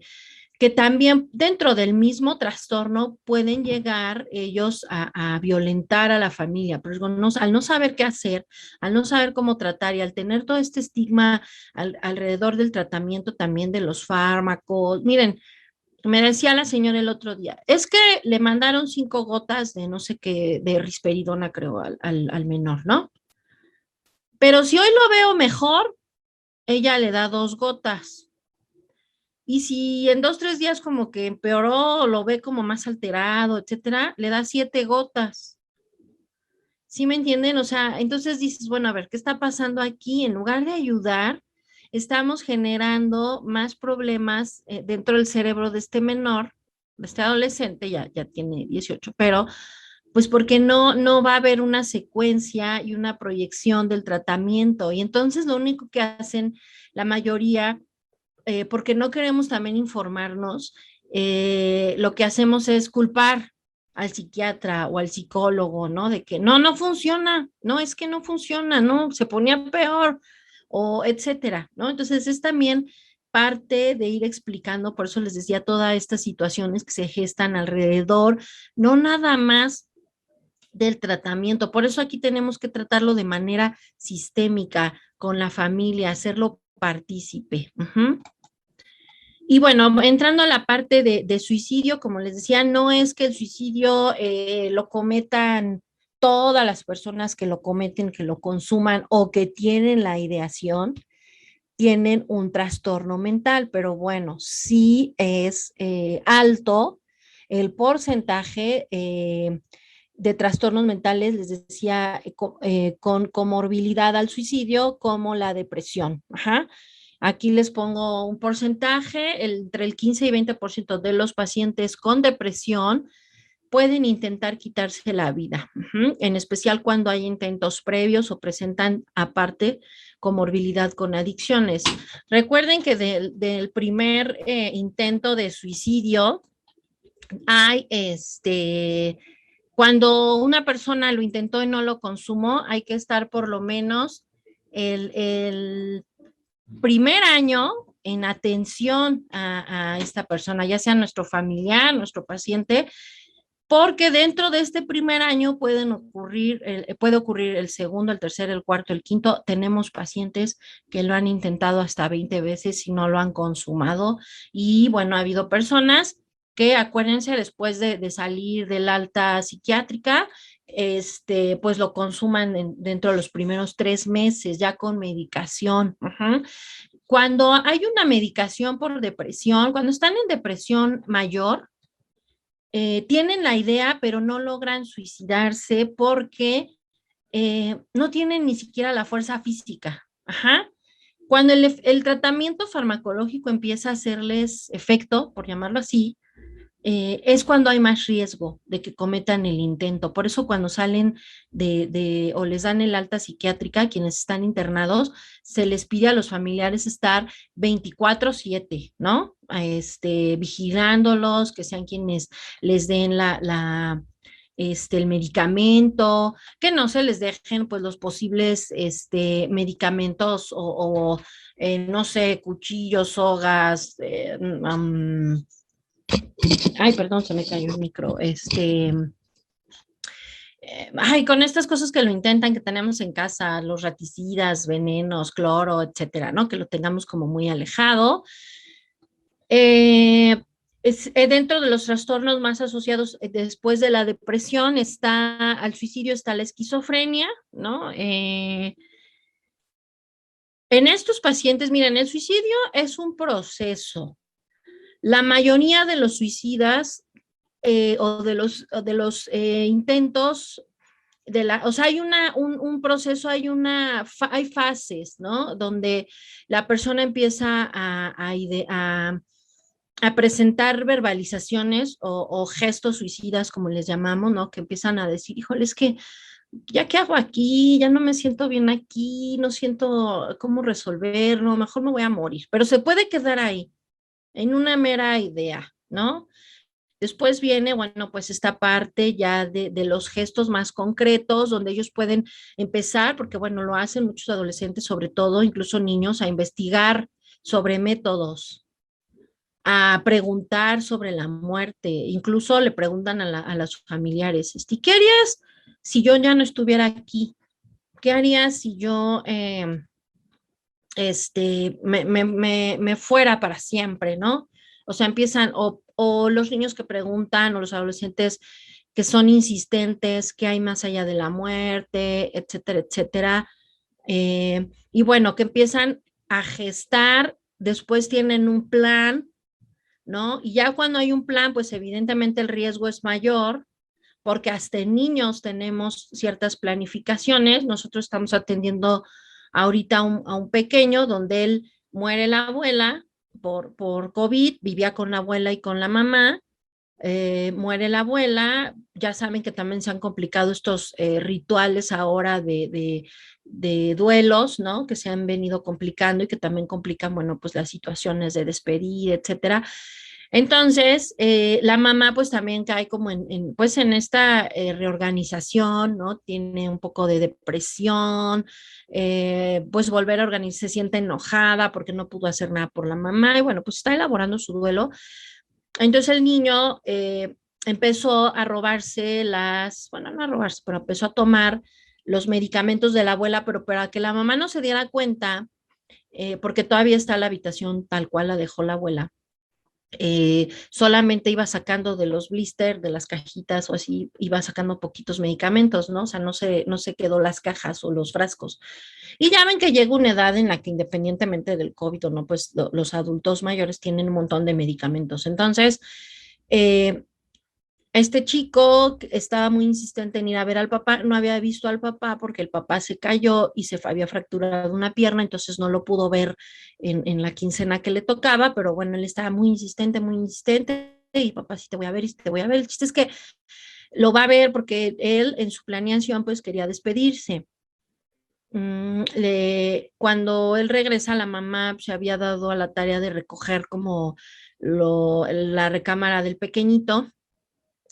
también dentro del mismo trastorno pueden llegar ellos a violentar a la familia, pero no, al no saber qué hacer, al no saber cómo tratar y al tener todo este estigma alrededor del tratamiento también de los fármacos. Miren, me decía la señora el otro día, es que le mandaron 5 gotas de no sé qué, de risperidona, creo, al menor, ¿no? Pero si hoy lo veo mejor, ella le da 2 gotas. Y si en 2, 3 días como que empeoró, lo ve como más alterado, etcétera, le da 7 gotas. ¿Sí me entienden? O sea, entonces dices, bueno, a ver, ¿qué está pasando aquí? En lugar de ayudar, estamos generando más problemas dentro del cerebro de este menor, de este adolescente, ya tiene 18, pero pues porque no va a haber una secuencia y una proyección del tratamiento. Y entonces lo único que hacen la mayoría porque no queremos también informarnos, lo que hacemos es culpar al psiquiatra o al psicólogo, ¿no? De que no funciona, no, es que no funciona, no, se ponía peor, o etcétera, ¿no? Entonces es también parte de ir explicando, por eso les decía, todas estas situaciones que se gestan alrededor, no nada más del tratamiento. Por eso aquí tenemos que tratarlo de manera sistémica, con la familia, hacerlo partícipe. Y bueno, entrando a la parte de suicidio, como les decía, no es que el suicidio lo cometan todas las personas que lo cometen, que lo consuman o que tienen la ideación, tienen un trastorno mental, pero bueno, sí es alto el porcentaje de trastornos mentales, les decía, con comorbilidad al suicidio, como la depresión. Ajá. Aquí les pongo un porcentaje, entre el 15 y 20% de los pacientes con depresión pueden intentar quitarse la vida, en especial cuando hay intentos previos o presentan aparte comorbilidad con adicciones. Recuerden que del primer intento de suicidio hay cuando una persona lo intentó y no lo consumó, hay que estar por lo menos el primer año en atención a esta persona, ya sea nuestro familiar, nuestro paciente, porque dentro de este primer año puede ocurrir el segundo, el tercero, el cuarto, el quinto. Tenemos pacientes que lo han intentado hasta 20 veces y no lo han consumado. Y bueno, ha habido personas que, acuérdense, después de salir del alta psiquiátrica, pues lo consuman dentro de los primeros 3 meses, ya con medicación. Cuando hay una medicación por depresión, cuando están en depresión mayor, tienen la idea, pero no logran suicidarse porque no tienen ni siquiera la fuerza física. Ajá. Cuando el tratamiento farmacológico empieza a hacerles efecto, por llamarlo así, es cuando hay más riesgo de que cometan el intento. Por eso cuando salen o les dan el alta psiquiátrica, quienes están internados, se les pide a los familiares estar 24/7, ¿no? Vigilándolos, que sean quienes les den el medicamento, que no se les dejen pues los posibles medicamentos no sé, cuchillos, sogas, ay, perdón, se me cayó el micro. Ay, con estas cosas que lo intentan, que tenemos en casa, los raticidas, venenos, cloro, etcétera, ¿no? Que lo tengamos como muy alejado. Dentro de los trastornos más asociados después de la depresión al suicidio está la esquizofrenia, ¿no? En estos pacientes, miren, el suicidio es un proceso. La mayoría de los suicidas o de los intentos o sea, hay un proceso, hay fases, ¿no? Donde la persona empieza a presentar verbalizaciones o gestos suicidas, como les llamamos, ¿no? Que empiezan a decir, híjole, es que ya qué hago aquí, ya no me siento bien aquí, no siento cómo resolverlo, mejor me voy a morir, pero se puede quedar ahí, en una mera idea, ¿no? Después viene, bueno, pues esta parte ya de los gestos más concretos, donde ellos pueden empezar, porque bueno, lo hacen muchos adolescentes, sobre todo, incluso niños, a investigar sobre métodos, a preguntar sobre la muerte, incluso le preguntan a los familiares, ¿qué harías si yo ya no estuviera aquí? ¿Qué harías si yo me fuera para siempre, ¿no? O sea, empiezan, o los niños que preguntan, o los adolescentes que son insistentes, qué hay más allá de la muerte, etcétera, etcétera. Y bueno, que empiezan a gestar, después tienen un plan, ¿no? Y ya cuando hay un plan, pues evidentemente el riesgo es mayor, porque hasta en niños tenemos ciertas planificaciones. Nosotros estamos atendiendo ahorita a un pequeño donde él muere la abuela por COVID, vivía con la abuela y con la mamá, muere la abuela, ya saben que también se han complicado estos rituales ahora de duelos, ¿no? Que se han venido complicando y que también complican, bueno, pues las situaciones de despedir, etcétera. Entonces, la mamá pues también cae como pues en esta reorganización, ¿no? Tiene un poco de depresión, pues volver a organizarse, se siente enojada porque no pudo hacer nada por la mamá y bueno, pues está elaborando su duelo. Entonces el niño empezó a robarse bueno, no a robarse, pero empezó a tomar los medicamentos de la abuela, pero para que la mamá no se diera cuenta, porque todavía está la habitación tal cual la dejó la abuela. Solamente iba sacando de los blisters, de las cajitas o así, iba sacando poquitos medicamentos, ¿no? O sea, no se quedó las cajas o los frascos. Y ya ven que llega una edad en la que independientemente del COVID o no, pues los adultos mayores tienen un montón de medicamentos. Entonces, eh, este chico estaba muy insistente en ir a ver al papá, no había visto al papá porque el papá se cayó y había fracturado una pierna, entonces no lo pudo ver en la quincena que le tocaba, pero bueno, él estaba muy insistente, y papá, sí te voy a ver, sí te voy a ver. El chiste es que lo va a ver porque él en su planeación pues quería despedirse. Cuando él regresa, la mamá se había dado a la tarea de recoger como la recámara del pequeñito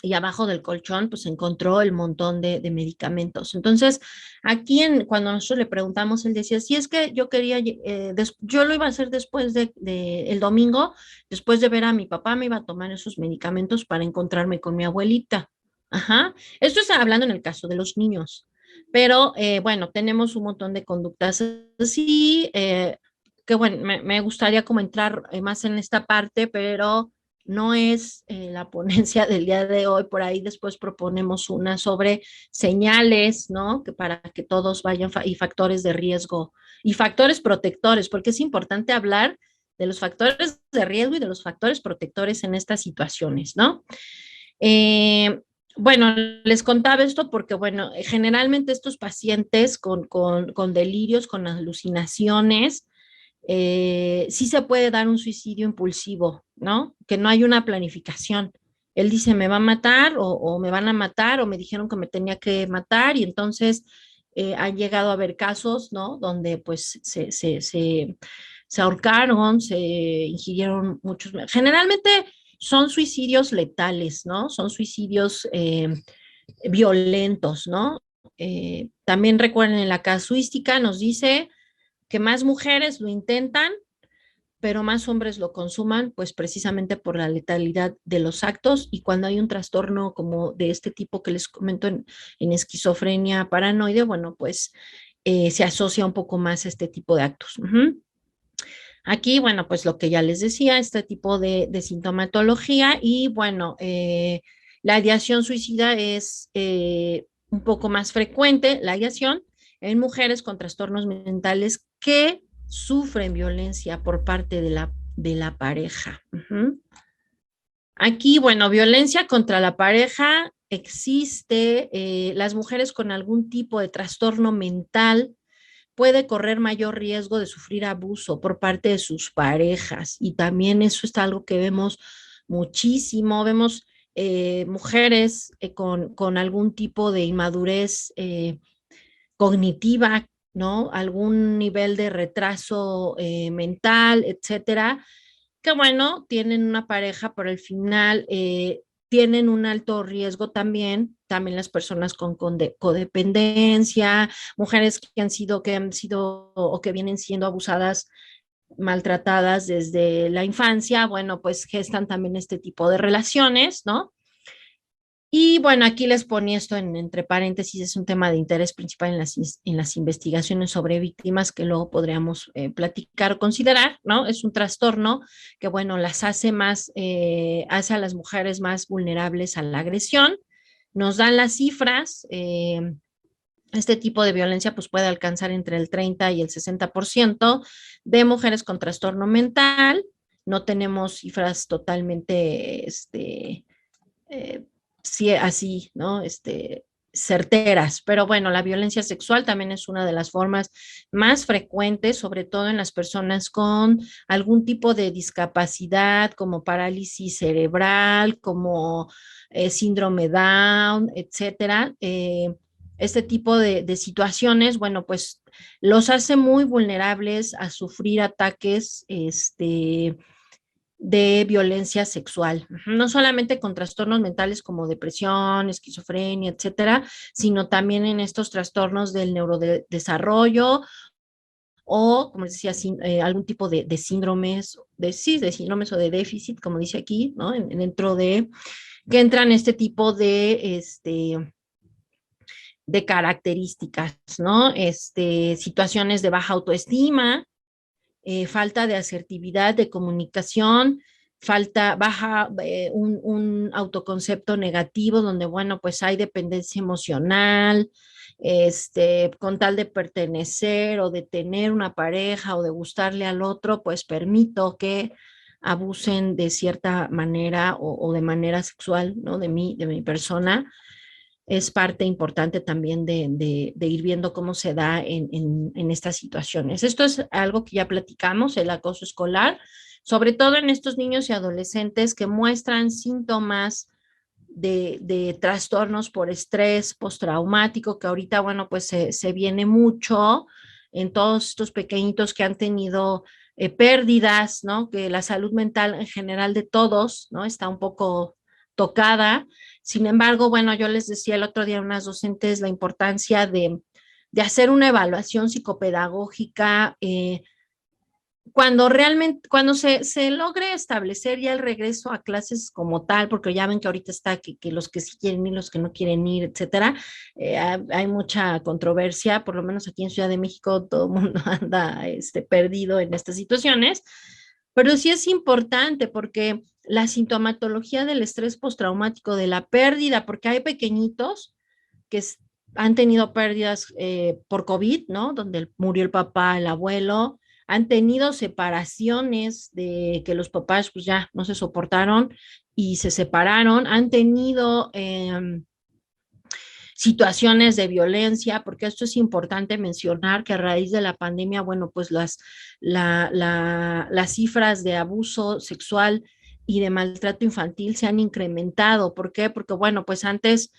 y abajo del colchón pues encontró el montón de medicamentos. Entonces, aquí cuando nosotros le preguntamos, él decía, si es que yo quería, yo lo iba a hacer después el domingo, después de ver a mi papá, me iba a tomar esos medicamentos para encontrarme con mi abuelita. Ajá. Esto está hablando en el caso de los niños. Pero bueno, tenemos un montón de conductas así, que bueno, me gustaría como entrar más en esta parte, pero no es la ponencia del día de hoy. Por ahí después proponemos una sobre señales, ¿no? Que para que todos vayan y factores de riesgo y factores protectores, porque es importante hablar de los factores de riesgo y de los factores protectores en estas situaciones, ¿no? Eh, bueno, les contaba esto porque, bueno, generalmente estos pacientes con delirios, con alucinaciones, sí se puede dar un suicidio impulsivo, ¿no? Que no hay una planificación. Él dice, me va a matar o me van a matar o me dijeron que me tenía que matar y entonces han llegado a haber casos, ¿no? Donde pues se ahorcaron, se ingirieron muchos. Generalmente son suicidios letales, ¿no? Son suicidios violentos, ¿no? También recuerden, en la casuística nos dice que más mujeres lo intentan, pero más hombres lo consuman, pues precisamente por la letalidad de los actos y cuando hay un trastorno como de este tipo que les comento en esquizofrenia paranoide, bueno, pues se asocia un poco más a este tipo de actos. Aquí, bueno, pues lo que ya les decía, este tipo de sintomatología y bueno, la ideación suicida es un poco más frecuente, la ideación en mujeres con trastornos mentales que sufren violencia por parte de la pareja. Aquí, bueno, violencia contra la pareja existe, las mujeres con algún tipo de trastorno mental puede correr mayor riesgo de sufrir abuso por parte de sus parejas. Y también eso es algo que vemos muchísimo. Vemos mujeres con algún tipo de inmadurez cognitiva, ¿no? Algún nivel de retraso mental, etcétera, que bueno, tienen una pareja, pero al final tienen un alto riesgo también las personas con codependencia, mujeres que han sido o que vienen siendo abusadas, maltratadas desde la infancia, bueno, pues gestan también este tipo de relaciones, ¿no? Y bueno, aquí les ponía esto entre paréntesis, es un tema de interés principal en las investigaciones sobre víctimas que luego podríamos platicar o considerar, ¿no? Es un trastorno que, bueno, las hace más, hace a las mujeres más vulnerables a la agresión. Nos dan las cifras, este tipo de violencia pues puede alcanzar entre el 30 y el 60% de mujeres con trastorno mental. No tenemos cifras totalmente, eh, sí, así, ¿no? Certeras, pero bueno, la violencia sexual también es una de las formas más frecuentes, sobre todo en las personas con algún tipo de discapacidad, como parálisis cerebral, como síndrome Down, etcétera. Este tipo de situaciones, bueno, pues los hace muy vulnerables a sufrir ataques, de violencia sexual, no solamente con trastornos mentales como depresión, esquizofrenia, etcétera, sino también en estos trastornos del neurodesarrollo o, como les decía, algún tipo de síndromes, sí, de síndromes o de déficit, como dice aquí, ¿no? Dentro de que entran este tipo de características, ¿no? Situaciones de baja autoestima, falta de asertividad, de comunicación, un autoconcepto negativo donde, bueno, pues hay dependencia emocional, con tal de pertenecer o de tener una pareja o de gustarle al otro, pues permito que abusen de cierta manera o de manera sexual, ¿no? De mi persona es parte importante también de ir viendo cómo se da en estas situaciones. Esto es algo que ya platicamos, el acoso escolar, sobre todo en estos niños y adolescentes que muestran síntomas de trastornos por estrés postraumático, que ahorita, bueno, pues se viene mucho en todos estos pequeñitos que han tenido pérdidas, ¿no? Que la salud mental en general de todos, ¿no? Está un poco tocada. Sin embargo, bueno, yo les decía el otro día a unas docentes la importancia de hacer una evaluación psicopedagógica cuando realmente, cuando se logre establecer ya el regreso a clases como tal, porque ya ven que ahorita está que los que sí quieren ir, los que no quieren ir, etcétera, hay mucha controversia, por lo menos aquí en Ciudad de México todo el mundo anda perdido en estas situaciones, pero sí es importante porque la sintomatología del estrés postraumático, de la pérdida, porque hay pequeñitos que han tenido pérdidas por COVID, ¿no? Donde murió el papá, el abuelo, han tenido separaciones de que los papás pues ya no se soportaron y se separaron, han tenido situaciones de violencia, porque esto es importante mencionar que a raíz de la pandemia, bueno, pues las cifras de abuso sexual y de maltrato infantil se han incrementado. ¿Por qué? Porque, bueno, pues antes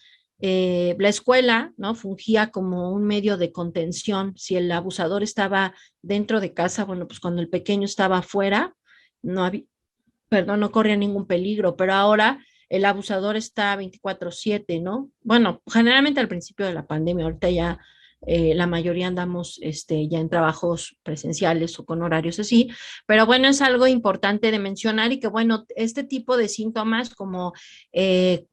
la escuela, ¿no? Fungía como un medio de contención. Si el abusador estaba dentro de casa, bueno, pues cuando el pequeño estaba afuera, no había, perdón, no corría ningún peligro, pero ahora el abusador está 24/7, ¿no? Bueno, generalmente al principio de la pandemia, ahorita ya la mayoría andamos ya en trabajos presenciales o con horarios así, pero bueno, es algo importante de mencionar y que bueno, este tipo de síntomas como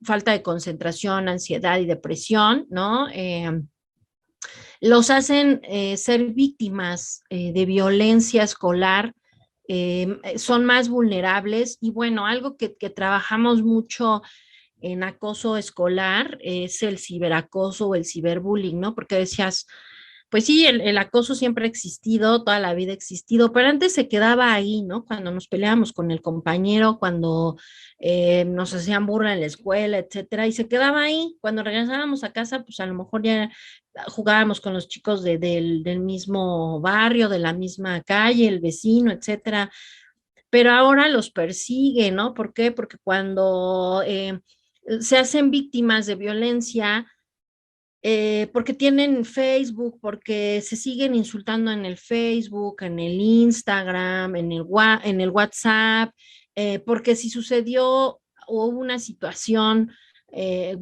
falta de concentración, ansiedad y depresión, ¿no? Los hacen ser víctimas de violencia escolar, son más vulnerables y bueno, algo que trabajamos mucho en acoso escolar es el ciberacoso o el ciberbullying, ¿no? Porque decías, pues sí, el acoso siempre ha existido, toda la vida ha existido, pero antes se quedaba ahí, ¿no? Cuando nos peleábamos con el compañero, cuando nos hacían burla en la escuela, etcétera, y se quedaba ahí. Cuando regresábamos a casa, pues a lo mejor ya jugábamos con los chicos del mismo barrio, de la misma calle, el vecino, etcétera, pero ahora los persigue, ¿no? ¿Por qué? Porque cuando se hacen víctimas de violencia, porque tienen Facebook, porque se siguen insultando en el Facebook, en el Instagram, en el WhatsApp, porque si sucedió o hubo una situación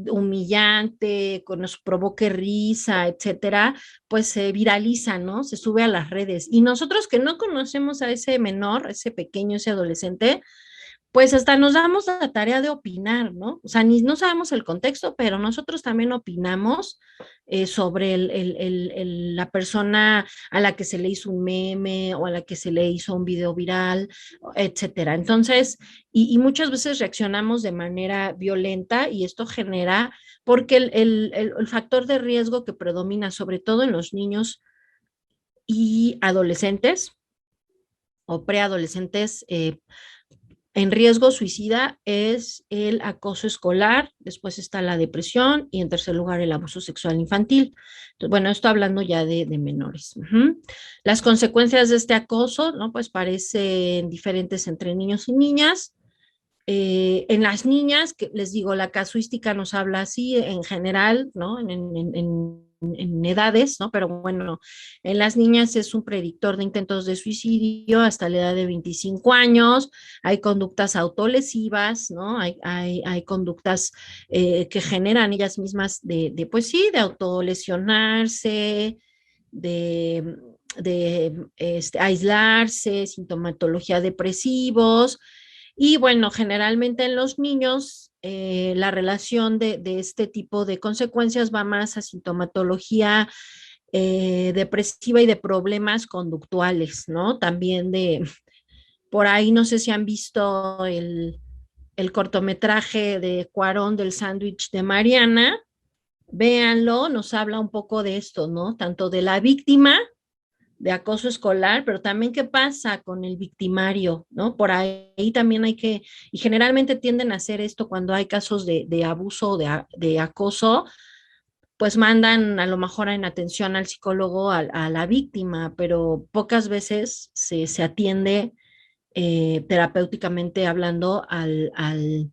humillante, que nos provoque risa, etcétera, pues se viraliza, ¿no? Se sube a las redes. Y nosotros que no conocemos a ese menor, ese pequeño, ese adolescente, pues hasta nos damos la tarea de opinar, ¿no? O sea, ni no sabemos el contexto, pero nosotros también opinamos sobre la persona a la que se le hizo un meme o a la que se le hizo un video viral, etcétera. Entonces, y muchas veces reaccionamos de manera violenta y esto genera, porque el factor de riesgo que predomina, sobre todo en los niños y adolescentes o preadolescentes, en riesgo suicida es el acoso escolar, después está la depresión y en tercer lugar el abuso sexual infantil. Entonces, bueno, esto hablando ya de menores. Las consecuencias de este acoso, ¿no? Pues parecen diferentes entre niños y niñas. En las niñas, que les digo, la casuística nos habla así en general, ¿no? En edades, ¿no? Pero bueno, en las niñas es un predictor de intentos de suicidio hasta la edad de 25 años, hay conductas autolesivas, ¿no? Hay conductas que generan ellas mismas pues sí, de autolesionarse, de aislarse, sintomatología depresivos, y bueno, generalmente en los niños la relación de este tipo de consecuencias va más a sintomatología depresiva y de problemas conductuales, ¿no? También por ahí no sé si han visto el cortometraje de Cuarón del sándwich de Mariana, véanlo, nos habla un poco de esto, ¿no? Tanto de la víctima de acoso escolar, pero también qué pasa con el victimario, ¿no? Por ahí también hay que, y generalmente tienden a hacer esto cuando hay casos de abuso o de acoso, pues mandan a lo mejor en atención al psicólogo a la víctima, pero pocas veces se atiende terapéuticamente hablando al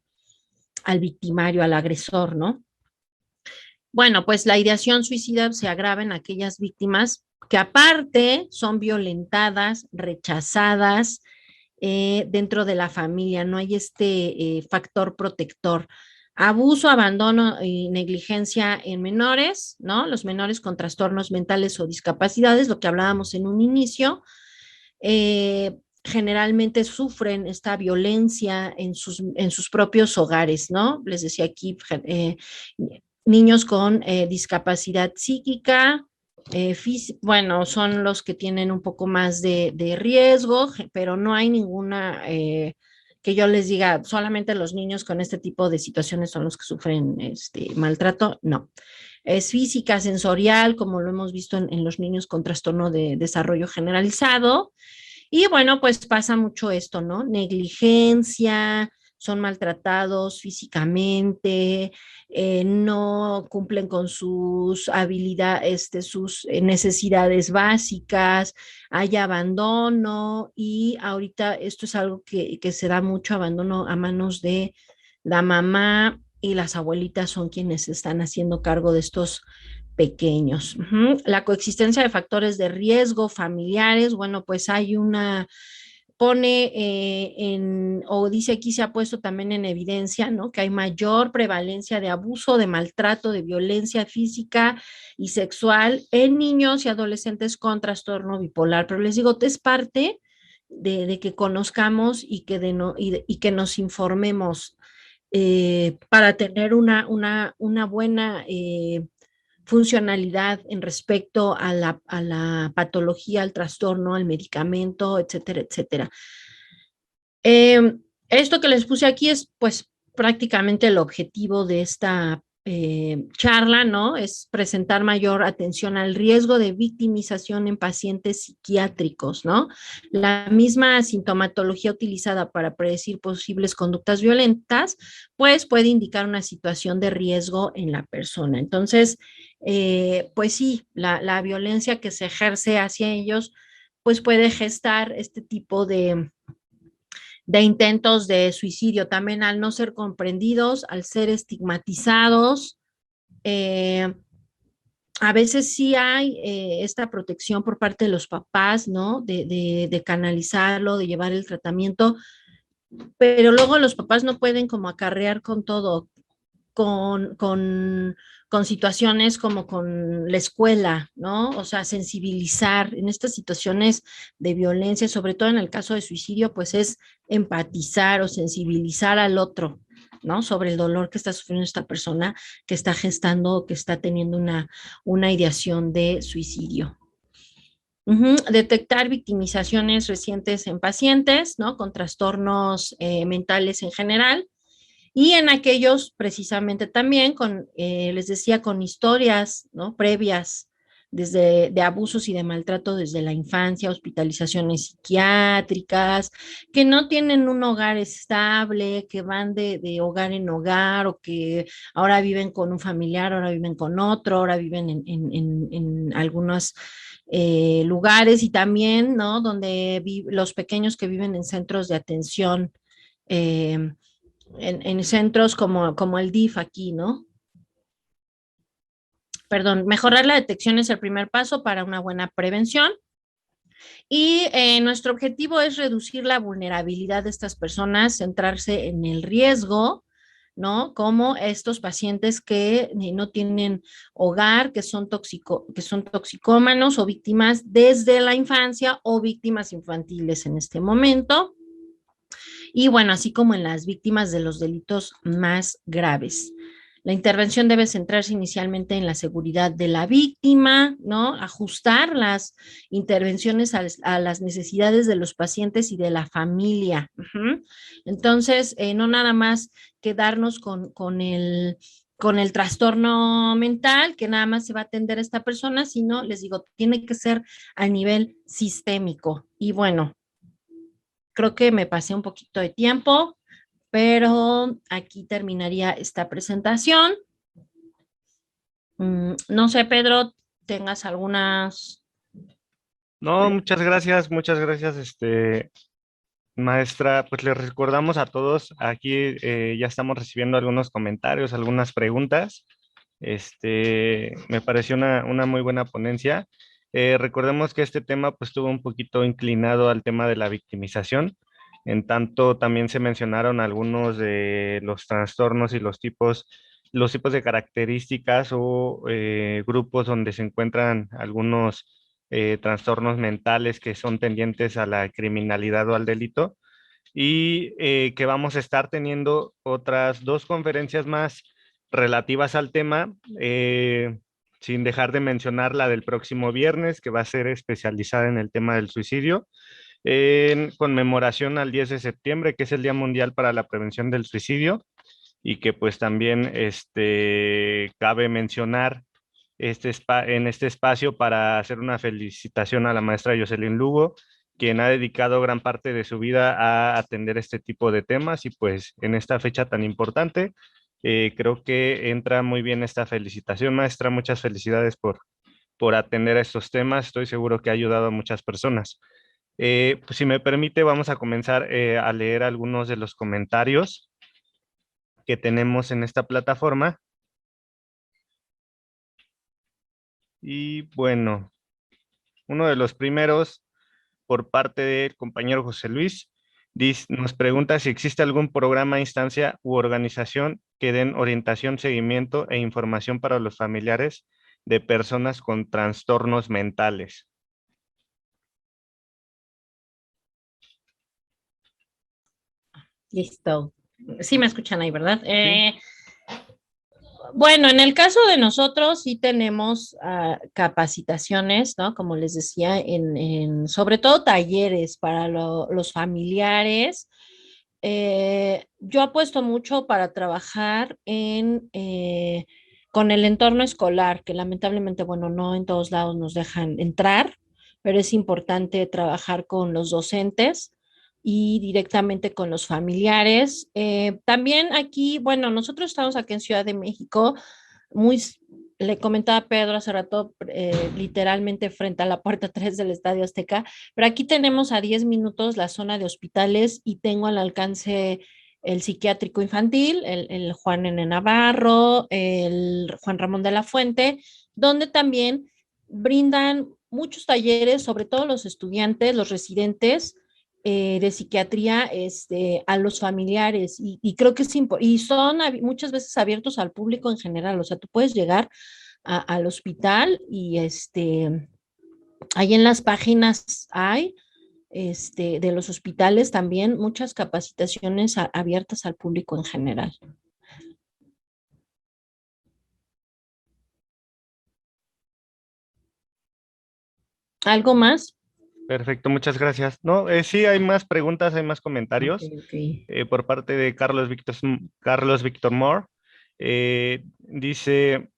victimario, al agresor, ¿no? Bueno, pues la ideación suicida se agrava en aquellas víctimas que aparte son violentadas, rechazadas dentro de la familia, no hay este factor protector. Abuso, abandono y negligencia en menores, ¿no? Los menores con trastornos mentales o discapacidades, lo que hablábamos en un inicio, generalmente sufren esta violencia en sus propios hogares, ¿no? Les decía aquí, niños con discapacidad psíquica, bueno, son los que tienen un poco más de riesgo, pero no hay ninguna que yo les diga, solamente los niños con este tipo de situaciones son los que sufren este maltrato, no. Es física, sensorial, como lo hemos visto en los niños con trastorno de desarrollo generalizado, y bueno, pues pasa mucho esto, ¿no? Negligencia, son maltratados físicamente, no cumplen con sus habilidades, sus necesidades básicas, hay abandono y ahorita esto es algo que se da mucho abandono a manos de la mamá y las abuelitas son quienes están haciendo cargo de estos pequeños. La coexistencia de factores de riesgo familiares, bueno, pues hay una, pone o dice aquí se ha puesto también en evidencia, ¿no? Que hay mayor prevalencia de abuso, de maltrato, de violencia física y sexual en niños y adolescentes con trastorno bipolar. Pero les digo, es parte de que conozcamos y que, y que nos informemos para tener una buena funcionalidad en respecto a la patología, al trastorno, al medicamento, etcétera, etcétera. Esto que les puse aquí es pues prácticamente el objetivo de esta charla, ¿no? Es presentar mayor atención al riesgo de victimización en pacientes psiquiátricos, ¿no? La misma sintomatología utilizada para predecir posibles conductas violentas, pues puede indicar una situación de riesgo en la persona. Entonces, pues sí, la violencia que se ejerce hacia ellos, pues puede gestar este tipo de intentos de suicidio, también al no ser comprendidos, al ser estigmatizados. Eh, a veces sí hay esta protección por parte de los papás, ¿no? De canalizarlo, de llevar el tratamiento, pero luego los papás no pueden como acarrear con todo, con, con, con situaciones como con la escuela, ¿no? O sea, sensibilizar en estas situaciones de violencia, sobre todo en el caso de suicidio, pues es empatizar o sensibilizar al otro, ¿no? Sobre el dolor que está sufriendo esta persona que está gestando, que está teniendo una ideación de suicidio. Detectar victimizaciones recientes en pacientes, ¿no? Con trastornos mentales en general, y en aquellos precisamente también con, les decía, con historias, ¿no? Previas desde de abusos y de maltrato desde la infancia, hospitalizaciones psiquiátricas, que no tienen un hogar estable, que van de hogar en hogar o que ahora viven con un familiar, ahora viven con otro, ahora viven en algunos lugares y también, ¿no? Donde los pequeños que viven en centros de atención eh, en centros como el DIF aquí, ¿no? Perdón, mejorar la detección es el primer paso para una buena prevención. Y nuestro objetivo es reducir la vulnerabilidad de estas personas, centrarse en el riesgo, ¿no? Como estos pacientes que no tienen hogar, que son toxicómanos o víctimas desde la infancia o víctimas infantiles en este momento. Y bueno, así como en las víctimas de los delitos más graves. La intervención debe centrarse inicialmente en la seguridad de la víctima, ¿no? Ajustar las intervenciones a las necesidades de los pacientes y de la familia. Entonces, no nada más quedarnos con el trastorno mental, que nada más se va a atender a esta persona, sino, les digo, tiene que ser a nivel sistémico. Y bueno, creo que me pasé un poquito de tiempo, pero aquí terminaría esta presentación. No sé, Pedro, tengas algunas... No, muchas gracias, maestra. Pues les recordamos a todos, aquí ya estamos recibiendo algunos comentarios, algunas preguntas. Me pareció una muy buena ponencia. Recordemos que este tema pues estuvo un poquito inclinado al tema de la victimización. En tanto, también se mencionaron algunos de los trastornos y los tipos de características o grupos donde se encuentran algunos trastornos mentales que son tendientes a la criminalidad o al delito y que vamos a estar teniendo otras dos conferencias más relativas al tema, sin dejar de mencionar la del próximo viernes, que va a ser especializada en el tema del suicidio, en conmemoración al 10 de septiembre, que es el Día Mundial para la Prevención del Suicidio, y que pues también cabe mencionar en este espacio para hacer una felicitación a la maestra Jocelyn Lugo, quien ha dedicado gran parte de su vida a atender este tipo de temas y pues en esta fecha tan importante, creo que entra muy bien esta felicitación, maestra. Muchas felicidades por atender a estos temas. Estoy seguro que ha ayudado a muchas personas. Pues, si me permite, vamos a comenzar a leer algunos de los comentarios que tenemos en esta plataforma. Y bueno, uno de los primeros por parte del compañero José Luis. Nos pregunta si existe algún programa, instancia u organización que den orientación, seguimiento e información para los familiares de personas con trastornos mentales. Listo. Sí me escuchan ahí, ¿verdad? Sí, Bueno, en el caso de nosotros sí tenemos capacitaciones, ¿no? Como les decía, sobre todo talleres para los familiares. Yo apuesto mucho para trabajar con el entorno escolar, que lamentablemente, bueno, no en todos lados nos dejan entrar, pero es importante trabajar con los docentes y directamente con los familiares. También aquí, bueno, nosotros estamos aquí en Ciudad de México, muy, le comentaba a Pedro hace rato, literalmente frente a la puerta 3 del Estadio Azteca, pero aquí tenemos a 10 minutos la zona de hospitales y tengo al alcance el psiquiátrico infantil, el Juan N. Navarro, el Juan Ramón de la Fuente, donde también brindan muchos talleres, sobre todo los estudiantes, los residentes, de psiquiatría a los familiares y creo que es y son muchas veces abiertos al público en general, o sea, tú puedes llegar al hospital y ahí en las páginas hay de los hospitales también muchas capacitaciones abiertas al público en general. ¿Algo más? perfecto, muchas gracias. No, sí, hay más preguntas, hay más Ok, comentarios ok. por parte de Carlos Víctor Moore. Dice,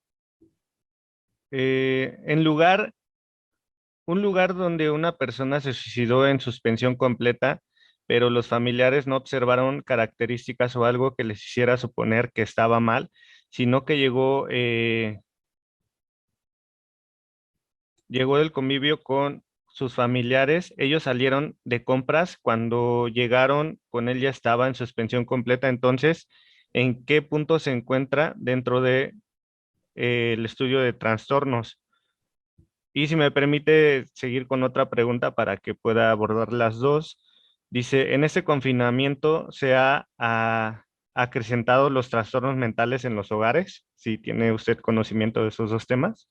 un lugar donde una persona se suicidó en suspensión completa, pero los familiares no observaron características o algo que les hiciera suponer que estaba mal, sino que llegó del convivio con sus familiares. Ellos salieron de compras. Cuando llegaron, con él ya estaba en suspensión completa. Entonces, ¿en qué punto se encuentra dentro de el estudio de trastornos? Y si me permite seguir con otra pregunta para que pueda abordar las dos. Dice, ¿en este confinamiento se ha acrecentado los trastornos mentales en los hogares? Si tiene usted conocimiento de esos dos temas,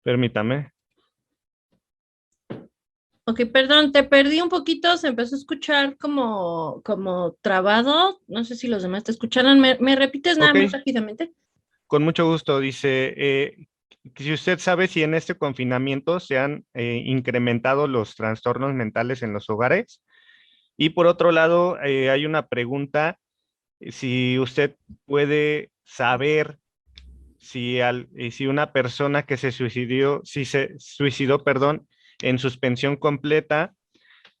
permítame. Ok, perdón, te perdí un poquito, se empezó a escuchar como trabado, no sé si los demás te escucharon, ¿me repites nada Ok, más rápidamente? con mucho gusto. Dice, que si usted sabe si en este confinamiento se han incrementado los trastornos mentales en los hogares. Y por otro lado, hay una pregunta, si usted puede saber si una persona que se suicidió, si se suicidó, perdón, en suspensión completa,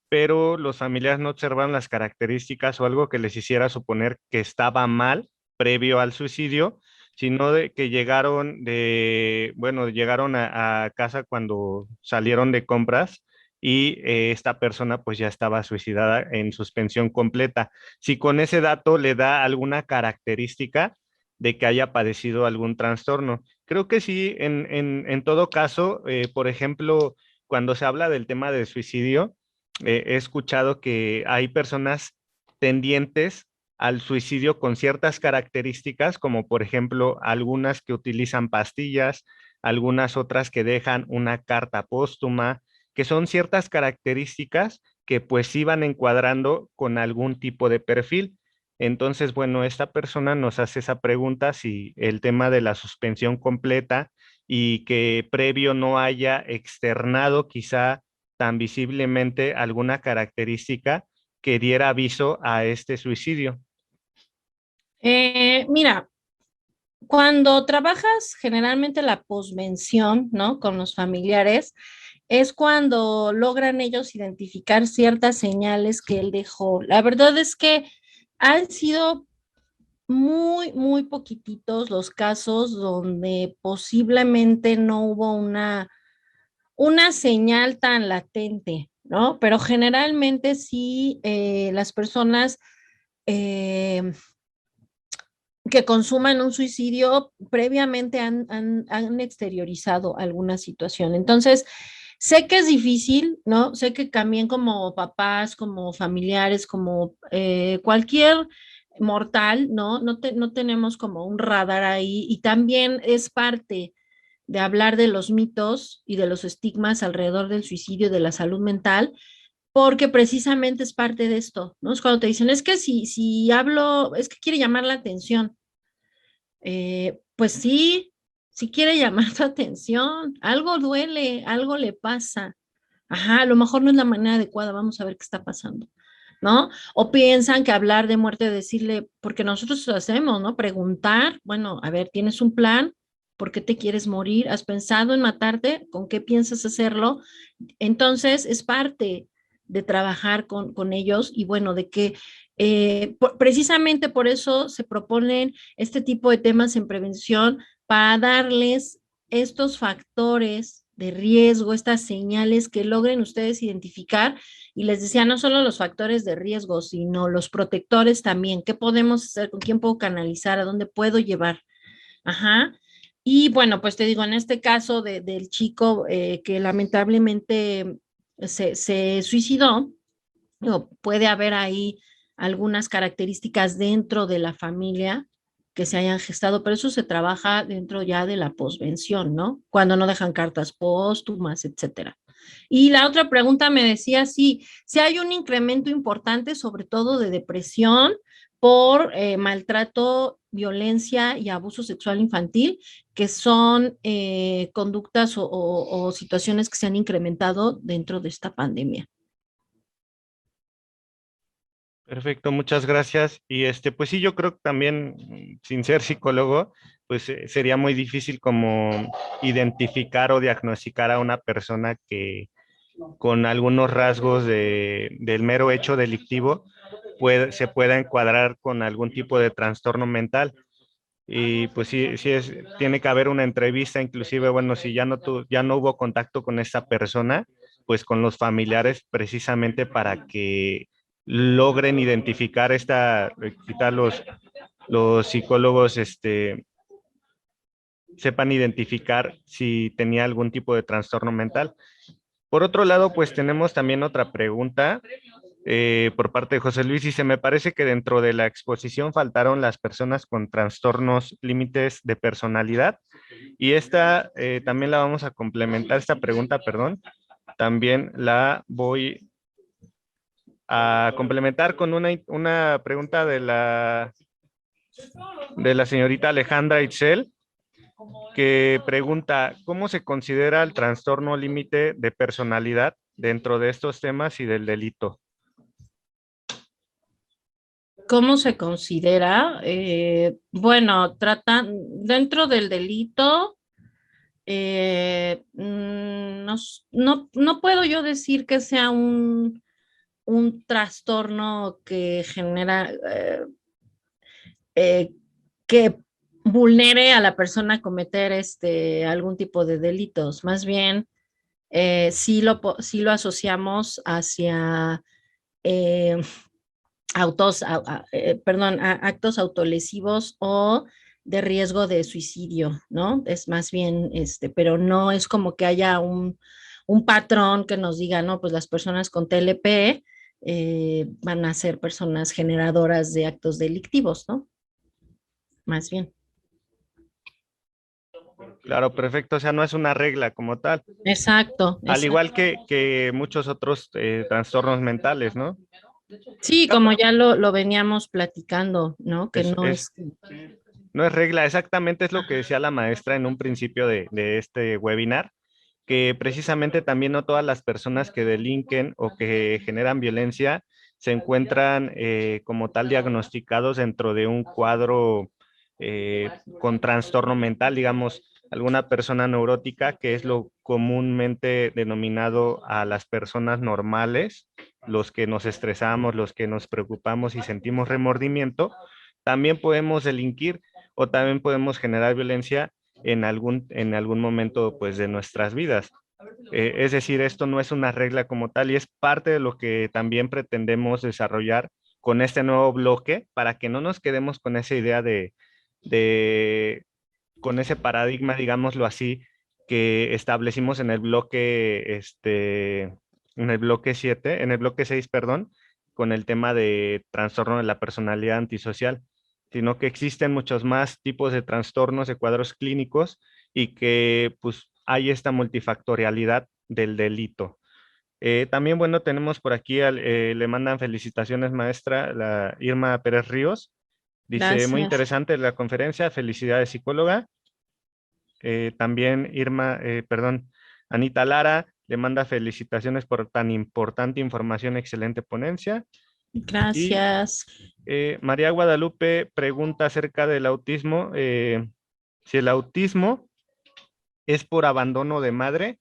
pero los familiares no observan las características o algo que les hiciera suponer que estaba mal previo al suicidio, sino de que bueno, llegaron a casa cuando salieron de compras y esta persona pues ya estaba suicidada en suspensión completa. Si con ese dato le da alguna característica de que haya padecido algún trastorno. Creo que sí, en todo caso, por ejemplo, cuando se habla del tema de suicidio, he escuchado que hay personas tendientes al suicidio con ciertas características, como por ejemplo algunas que utilizan pastillas, algunas otras que dejan una carta póstuma, que son ciertas características que pues sí van encuadrando con algún tipo de perfil. Entonces, bueno, esta persona nos hace esa pregunta si el tema de la suspensión completa y que previo no haya externado quizá tan visiblemente alguna característica que diera aviso a este suicidio. Mira, cuando trabajas generalmente la posvención, ¿no? Con los familiares, es cuando logran ellos identificar ciertas señales que él dejó. La verdad es que han sido muy poquititos los casos donde posiblemente no hubo una señal tan latente, ¿no? Pero generalmente sí, las personas eh, que consuman un suicidio previamente han exteriorizado alguna situación. Entonces, sé que es difícil, ¿no? Sé que también como papás, como familiares, como cualquier mortal, ¿no? No tenemos como un radar ahí y también es parte de hablar de los mitos y de los estigmas alrededor del suicidio y de la salud mental, porque precisamente es parte de esto, ¿no? Es cuando te dicen, es que si hablo, es que quiere llamar la atención. Pues sí, sí quiere llamar tu atención, algo duele, algo le pasa. Ajá, a lo mejor no es la manera adecuada, vamos a ver qué está pasando, ¿no? O piensan que hablar de muerte, decirle, porque nosotros lo hacemos, ¿no? Preguntar, bueno, a ver, ¿tienes un plan? ¿Por qué te quieres morir? ¿Has pensado en matarte? ¿Con qué piensas hacerlo? Entonces, es parte de trabajar con ellos y bueno, de que precisamente por eso se proponen este tipo de temas en prevención para darles estos factores de riesgo, estas señales que logren ustedes identificar. Y les decía, no solo los factores de riesgo, sino los protectores también. ¿Qué podemos hacer? ¿Con quién puedo canalizar? ¿A dónde puedo llevar? Ajá. Y bueno, pues te digo, en este caso del chico que lamentablemente se suicidó, digo, puede haber ahí algunas características dentro de la familia que se hayan gestado, pero eso se trabaja dentro ya de la posvención, ¿no? Cuando no dejan cartas póstumas, etcétera. Y la otra pregunta me decía si hay un incremento importante, sobre todo de depresión por maltrato, violencia y abuso sexual infantil, que son conductas o situaciones que se han incrementado dentro de esta pandemia. Perfecto, muchas gracias. Y pues sí, yo creo que también, sin ser psicólogo, pues sería muy difícil como identificar o diagnosticar a una persona que con algunos rasgos del mero hecho delictivo se pueda encuadrar con algún tipo de trastorno mental. Y pues sí, tiene que haber una entrevista, inclusive, bueno, si ya no hubo contacto con esta persona, pues con los familiares, precisamente para que logren identificar quizá los psicólogos, sepan identificar si tenía algún tipo de trastorno mental. Por otro lado, pues tenemos también otra pregunta por parte de José Luis. Dice, me parece que dentro de la exposición faltaron las personas con trastornos límites de personalidad. Y esta también la vamos a complementar, esta pregunta, perdón, también la voy a complementar con una pregunta de la señorita Alejandra Itzel, que pregunta, ¿cómo se considera el trastorno límite de personalidad dentro de estos temas y del delito? ¿Cómo se considera? Bueno, tratan dentro del delito, no puedo yo decir que sea un trastorno que genera, eh, que vulnere a la persona a cometer algún tipo de delitos. Más bien, sí lo asociamos hacia eh, actos autolesivos o de riesgo de suicidio, ¿no? Es más bien, pero no es como que haya un patrón que nos diga, no, pues las personas con TLP van a ser personas generadoras de actos delictivos, ¿no? Más bien. Claro, perfecto. O sea, no es una regla como tal. Exacto, Al exacto. igual que muchos otros trastornos mentales, ¿no? Sí, como ya lo veníamos platicando, ¿no? Que Es, no es, es... no es regla, exactamente es lo que decía la maestra en un principio de este webinar, que precisamente también no todas las personas que delinquen o que generan violencia se encuentran como tal diagnosticados dentro de un cuadro con trastorno mental, digamos, alguna persona neurótica, que es lo comúnmente denominado a las personas normales, los que nos estresamos, los que nos preocupamos y sentimos remordimiento, también podemos delinquir o también podemos generar violencia en algún momento pues, de nuestras vidas. Es decir, esto no es una regla como tal y es parte de lo que también pretendemos desarrollar con este nuevo bloque para que no nos quedemos con esa idea de con ese paradigma, digámoslo así, que establecimos en el bloque 7, en el bloque 6, perdón, con el tema de trastorno de la personalidad antisocial, sino que existen muchos más tipos de trastornos, de cuadros clínicos y que pues hay esta multifactorialidad del delito. También, bueno, tenemos por aquí, le mandan felicitaciones, maestra, la Irma Pérez Ríos. Dice, muy Gracias. interesante la conferencia, felicidades, psicóloga. También Anita Lara le manda felicitaciones por tan importante información, excelente ponencia. Y Gracias. María Guadalupe pregunta acerca del autismo, si el autismo es por abandono de madre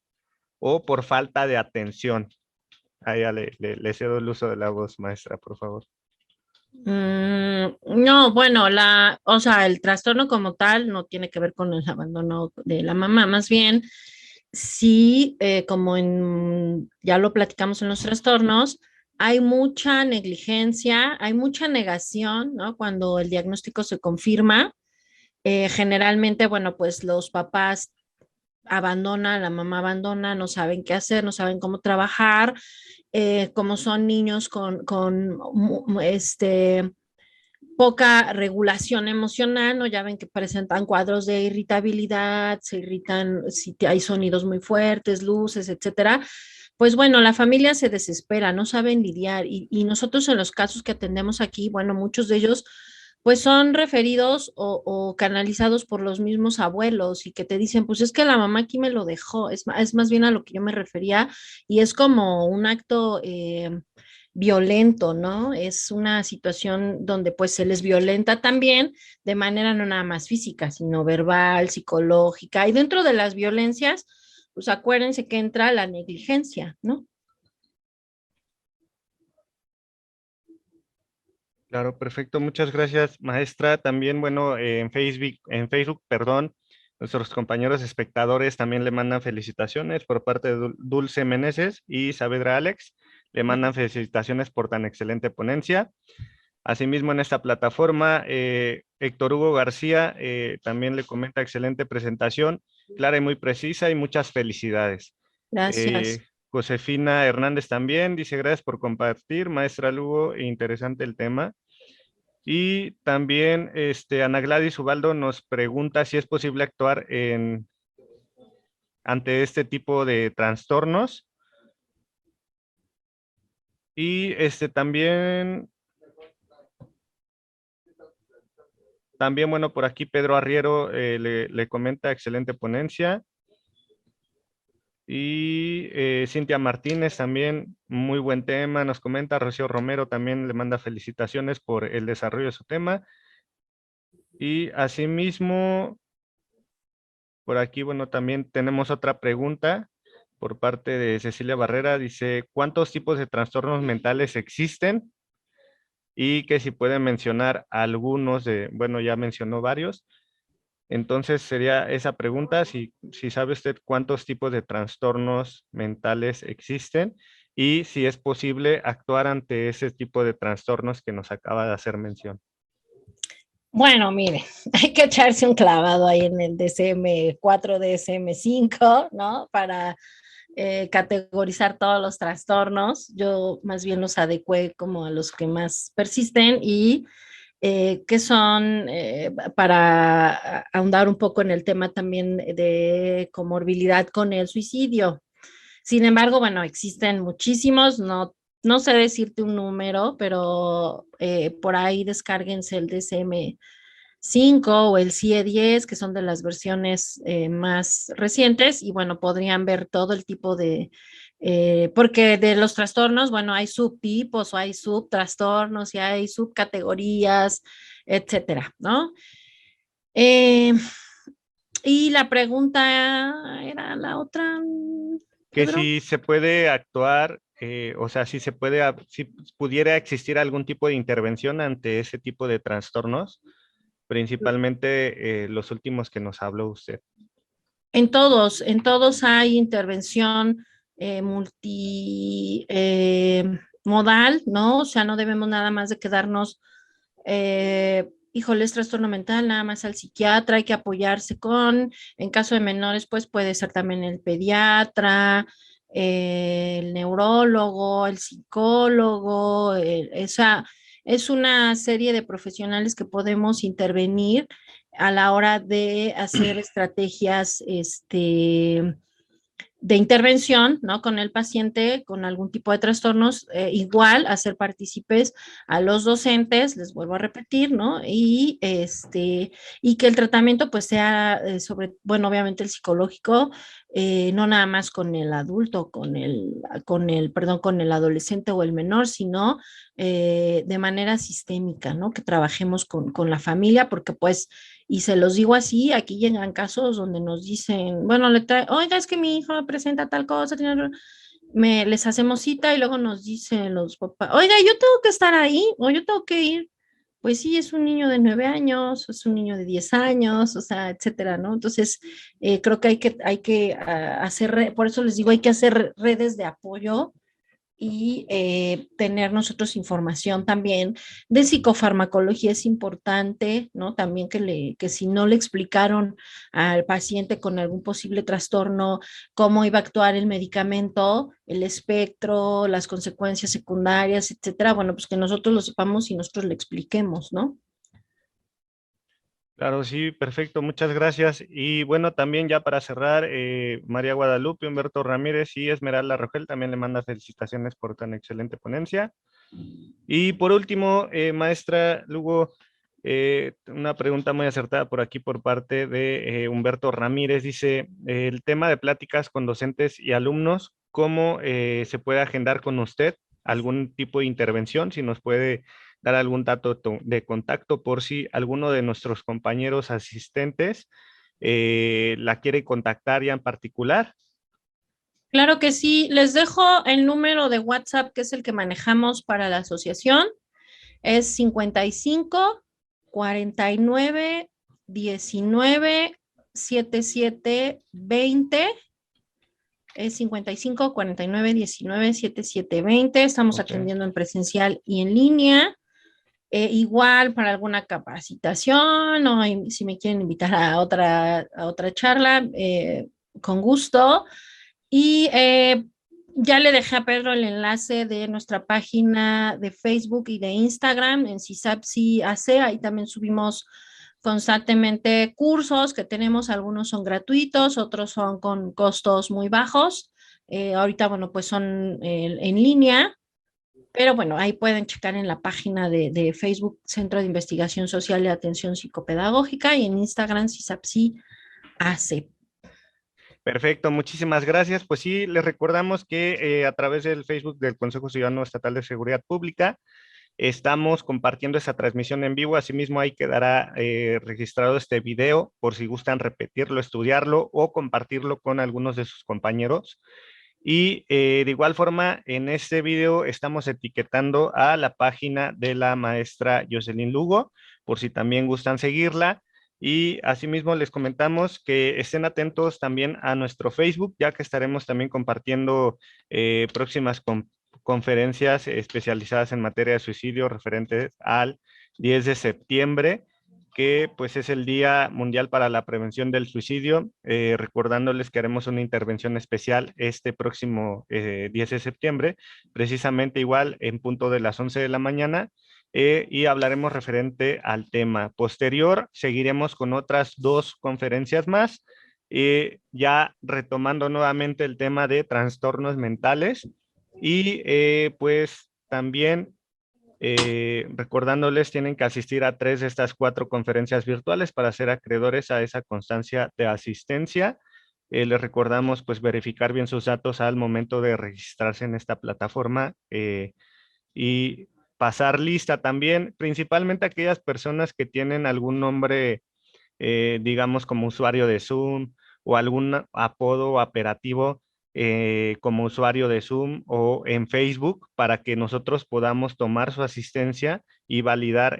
o por falta de atención. Ahí ya le cedo el uso de la voz, maestra, por favor. No, bueno, o sea, el trastorno como tal no tiene que ver con el abandono de la mamá, más bien, sí, ya lo platicamos en los trastornos, hay mucha negligencia, hay mucha negación, ¿no? Cuando el diagnóstico se confirma, generalmente, bueno, pues los papás abandonan, la mamá abandona, no saben qué hacer, no saben cómo trabajar, como son niños con poca regulación emocional, ¿no? Ya ven que presentan cuadros de irritabilidad, se irritan si hay sonidos muy fuertes, luces, etcétera. Pues bueno, la familia se desespera, no saben lidiar y nosotros en los casos que atendemos aquí, bueno, muchos de ellos pues son referidos o canalizados por los mismos abuelos y que te dicen, pues es que la mamá aquí me lo dejó, es más bien a lo que yo me refería y es como un acto violento, ¿no? Es una situación donde pues se les violenta también de manera no nada más física, sino verbal, psicológica y dentro de las violencias, pues acuérdense que entra la negligencia, ¿no? Claro, perfecto. Muchas gracias, maestra. También, bueno, en Facebook, perdón, nuestros compañeros espectadores también le mandan felicitaciones por parte de Dulce Meneses y Saavedra Alex. Le mandan felicitaciones por tan excelente ponencia. Asimismo, en esta plataforma, Héctor Hugo García también le comenta excelente presentación, clara y muy precisa y muchas felicidades. Gracias. Josefina Hernández también dice gracias por compartir, maestra Lugo, interesante el tema. Y también Ana Gladys Ubaldo nos pregunta si es posible actuar ante este tipo de trastornos. Y también, bueno, por aquí Pedro Arriero le comenta excelente ponencia. Y Cintia Martínez también, muy buen tema, nos comenta. Rocío Romero también le manda felicitaciones por el desarrollo de su tema. Y asimismo, por aquí, bueno, también tenemos otra pregunta por parte de Cecilia Barrera. Dice, ¿cuántos tipos de trastornos mentales existen? Y que si pueden mencionar algunos bueno, ya mencionó varios. Entonces sería esa pregunta, si sabe usted cuántos tipos de trastornos mentales existen y si es posible actuar ante ese tipo de trastornos que nos acaba de hacer mención. Bueno, mire, hay que echarse un clavado ahí en el DSM-4, DSM-5, ¿no? Para categorizar todos los trastornos. Yo más bien los adecué como a los que más persisten y que son, para ahondar un poco en el tema también de comorbilidad con el suicidio. Sin embargo, bueno, existen muchísimos, no sé decirte un número, pero por ahí descárguense el DSM-5 o el CIE-10, que son de las versiones más recientes, y bueno, podrían ver todo el tipo de, porque de los trastornos, bueno, hay subtipos o hay subtrastornos y hay subcategorías, etcétera, ¿no? Eh, y la pregunta era la otra, Que Pedro. si se puede actuar, o sea, si se puede, si pudiera existir algún tipo de intervención ante ese tipo de trastornos, principalmente los últimos que nos habló usted. En todos hay intervención multimodal, ¿no? O sea, no debemos nada más de quedarnos, híjole, es trastorno mental, nada más al psiquiatra, hay que apoyarse con, en caso de menores, pues puede ser también el pediatra, el neurólogo, el psicólogo, o sea, es una serie de profesionales que podemos intervenir a la hora de hacer estrategias de intervención, ¿no? Con el paciente con algún tipo de trastornos, igual hacer partícipes a los docentes, les vuelvo a repetir, ¿no? Y que el tratamiento pues sea sobre, bueno, obviamente el psicológico, no nada más con el adulto, perdón, con el adolescente o el menor, sino de manera sistémica, ¿no? Que trabajemos con la familia, porque pues y se los digo así, aquí llegan casos donde nos dicen, bueno, oiga, es que mi hijo presenta tal cosa, les hacemos cita y luego nos dicen los papás, oiga, yo tengo que estar ahí o yo tengo que ir. Pues sí, es un niño de 9 años, es un niño de 10 años, o sea, etcétera, ¿no? Entonces, creo que hay que hacer, por eso les digo, hay que hacer redes de apoyo y tener nosotros información también de psicofarmacología es importante, ¿no? También que si no le explicaron al paciente con algún posible trastorno cómo iba a actuar el medicamento, el espectro, las consecuencias secundarias, etcétera, bueno, pues que nosotros lo sepamos y nosotros le expliquemos, ¿no? Claro, sí, perfecto, muchas gracias. Y bueno, también ya para cerrar, María Guadalupe, Humberto Ramírez y Esmeralda Rogel también le manda felicitaciones por tan excelente ponencia. Y por último, maestra Lugo, una pregunta muy acertada por aquí por parte de Humberto Ramírez. Dice, el tema de pláticas con docentes y alumnos, ¿cómo se puede agendar con usted algún tipo de intervención? Si nos puede dar algún dato de contacto por si alguno de nuestros compañeros asistentes la quiere contactar ya en particular. Claro que sí, les dejo el número de WhatsApp que es el que manejamos para la asociación. Es 55 49 19 77 20. Es 55 49 19 77 20. Estamos Ok. atendiendo en presencial y en línea. Igual para alguna capacitación o si me quieren invitar a otra charla, con gusto. Y ya le dejé a Pedro el enlace de nuestra página de Facebook y de Instagram en CISAPSI AC. Ahí también subimos constantemente cursos que tenemos. Algunos son gratuitos, otros son con costos muy bajos. Ahorita, bueno, pues son en línea. Pero bueno, ahí pueden checar en la página de Facebook Centro de Investigación Social y Atención Psicopedagógica y en Instagram CISAPSI AC. Perfecto, muchísimas gracias. Pues sí, les recordamos que a través del Facebook del Consejo Ciudadano Estatal de Seguridad Pública estamos compartiendo esa transmisión en vivo. Asimismo, ahí quedará registrado este video por si gustan repetirlo, estudiarlo o compartirlo con algunos de sus compañeros. Y de igual forma, en este video estamos etiquetando a la página de la maestra Jocelyn Lugo, por si también gustan seguirla. Y asimismo les comentamos que estén atentos también a nuestro Facebook, ya que estaremos también compartiendo próximas conferencias especializadas en materia de suicidio referentes al 10 de septiembre, que pues es el Día Mundial para la Prevención del Suicidio. Recordándoles que haremos una intervención especial este próximo 10 de septiembre, precisamente igual en punto de las 11 de la mañana, y hablaremos referente al tema. Posterior, seguiremos con otras 2 conferencias más, ya retomando nuevamente el tema de trastornos mentales y pues también recordándoles, tienen que asistir a 3 de estas 4 conferencias virtuales para ser acreedores a esa constancia de asistencia. Les recordamos pues verificar bien sus datos al momento de registrarse en esta plataforma, y pasar lista también, principalmente aquellas personas que tienen algún nombre, digamos, como usuario de Zoom o algún apodo operativo como usuario de Zoom o en Facebook, para que nosotros podamos tomar su asistencia y validar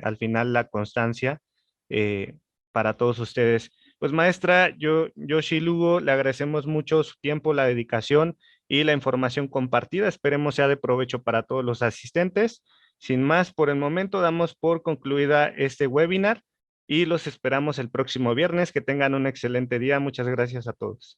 al final la constancia eh, para todos ustedes. Pues maestra, Yoshi Lugo, le agradecemos mucho su tiempo, la dedicación y la información compartida. Esperemos sea de provecho para todos los asistentes. Sin más, por el momento damos por concluida este webinar y los esperamos el próximo viernes. Que tengan un excelente día. Muchas gracias a todos.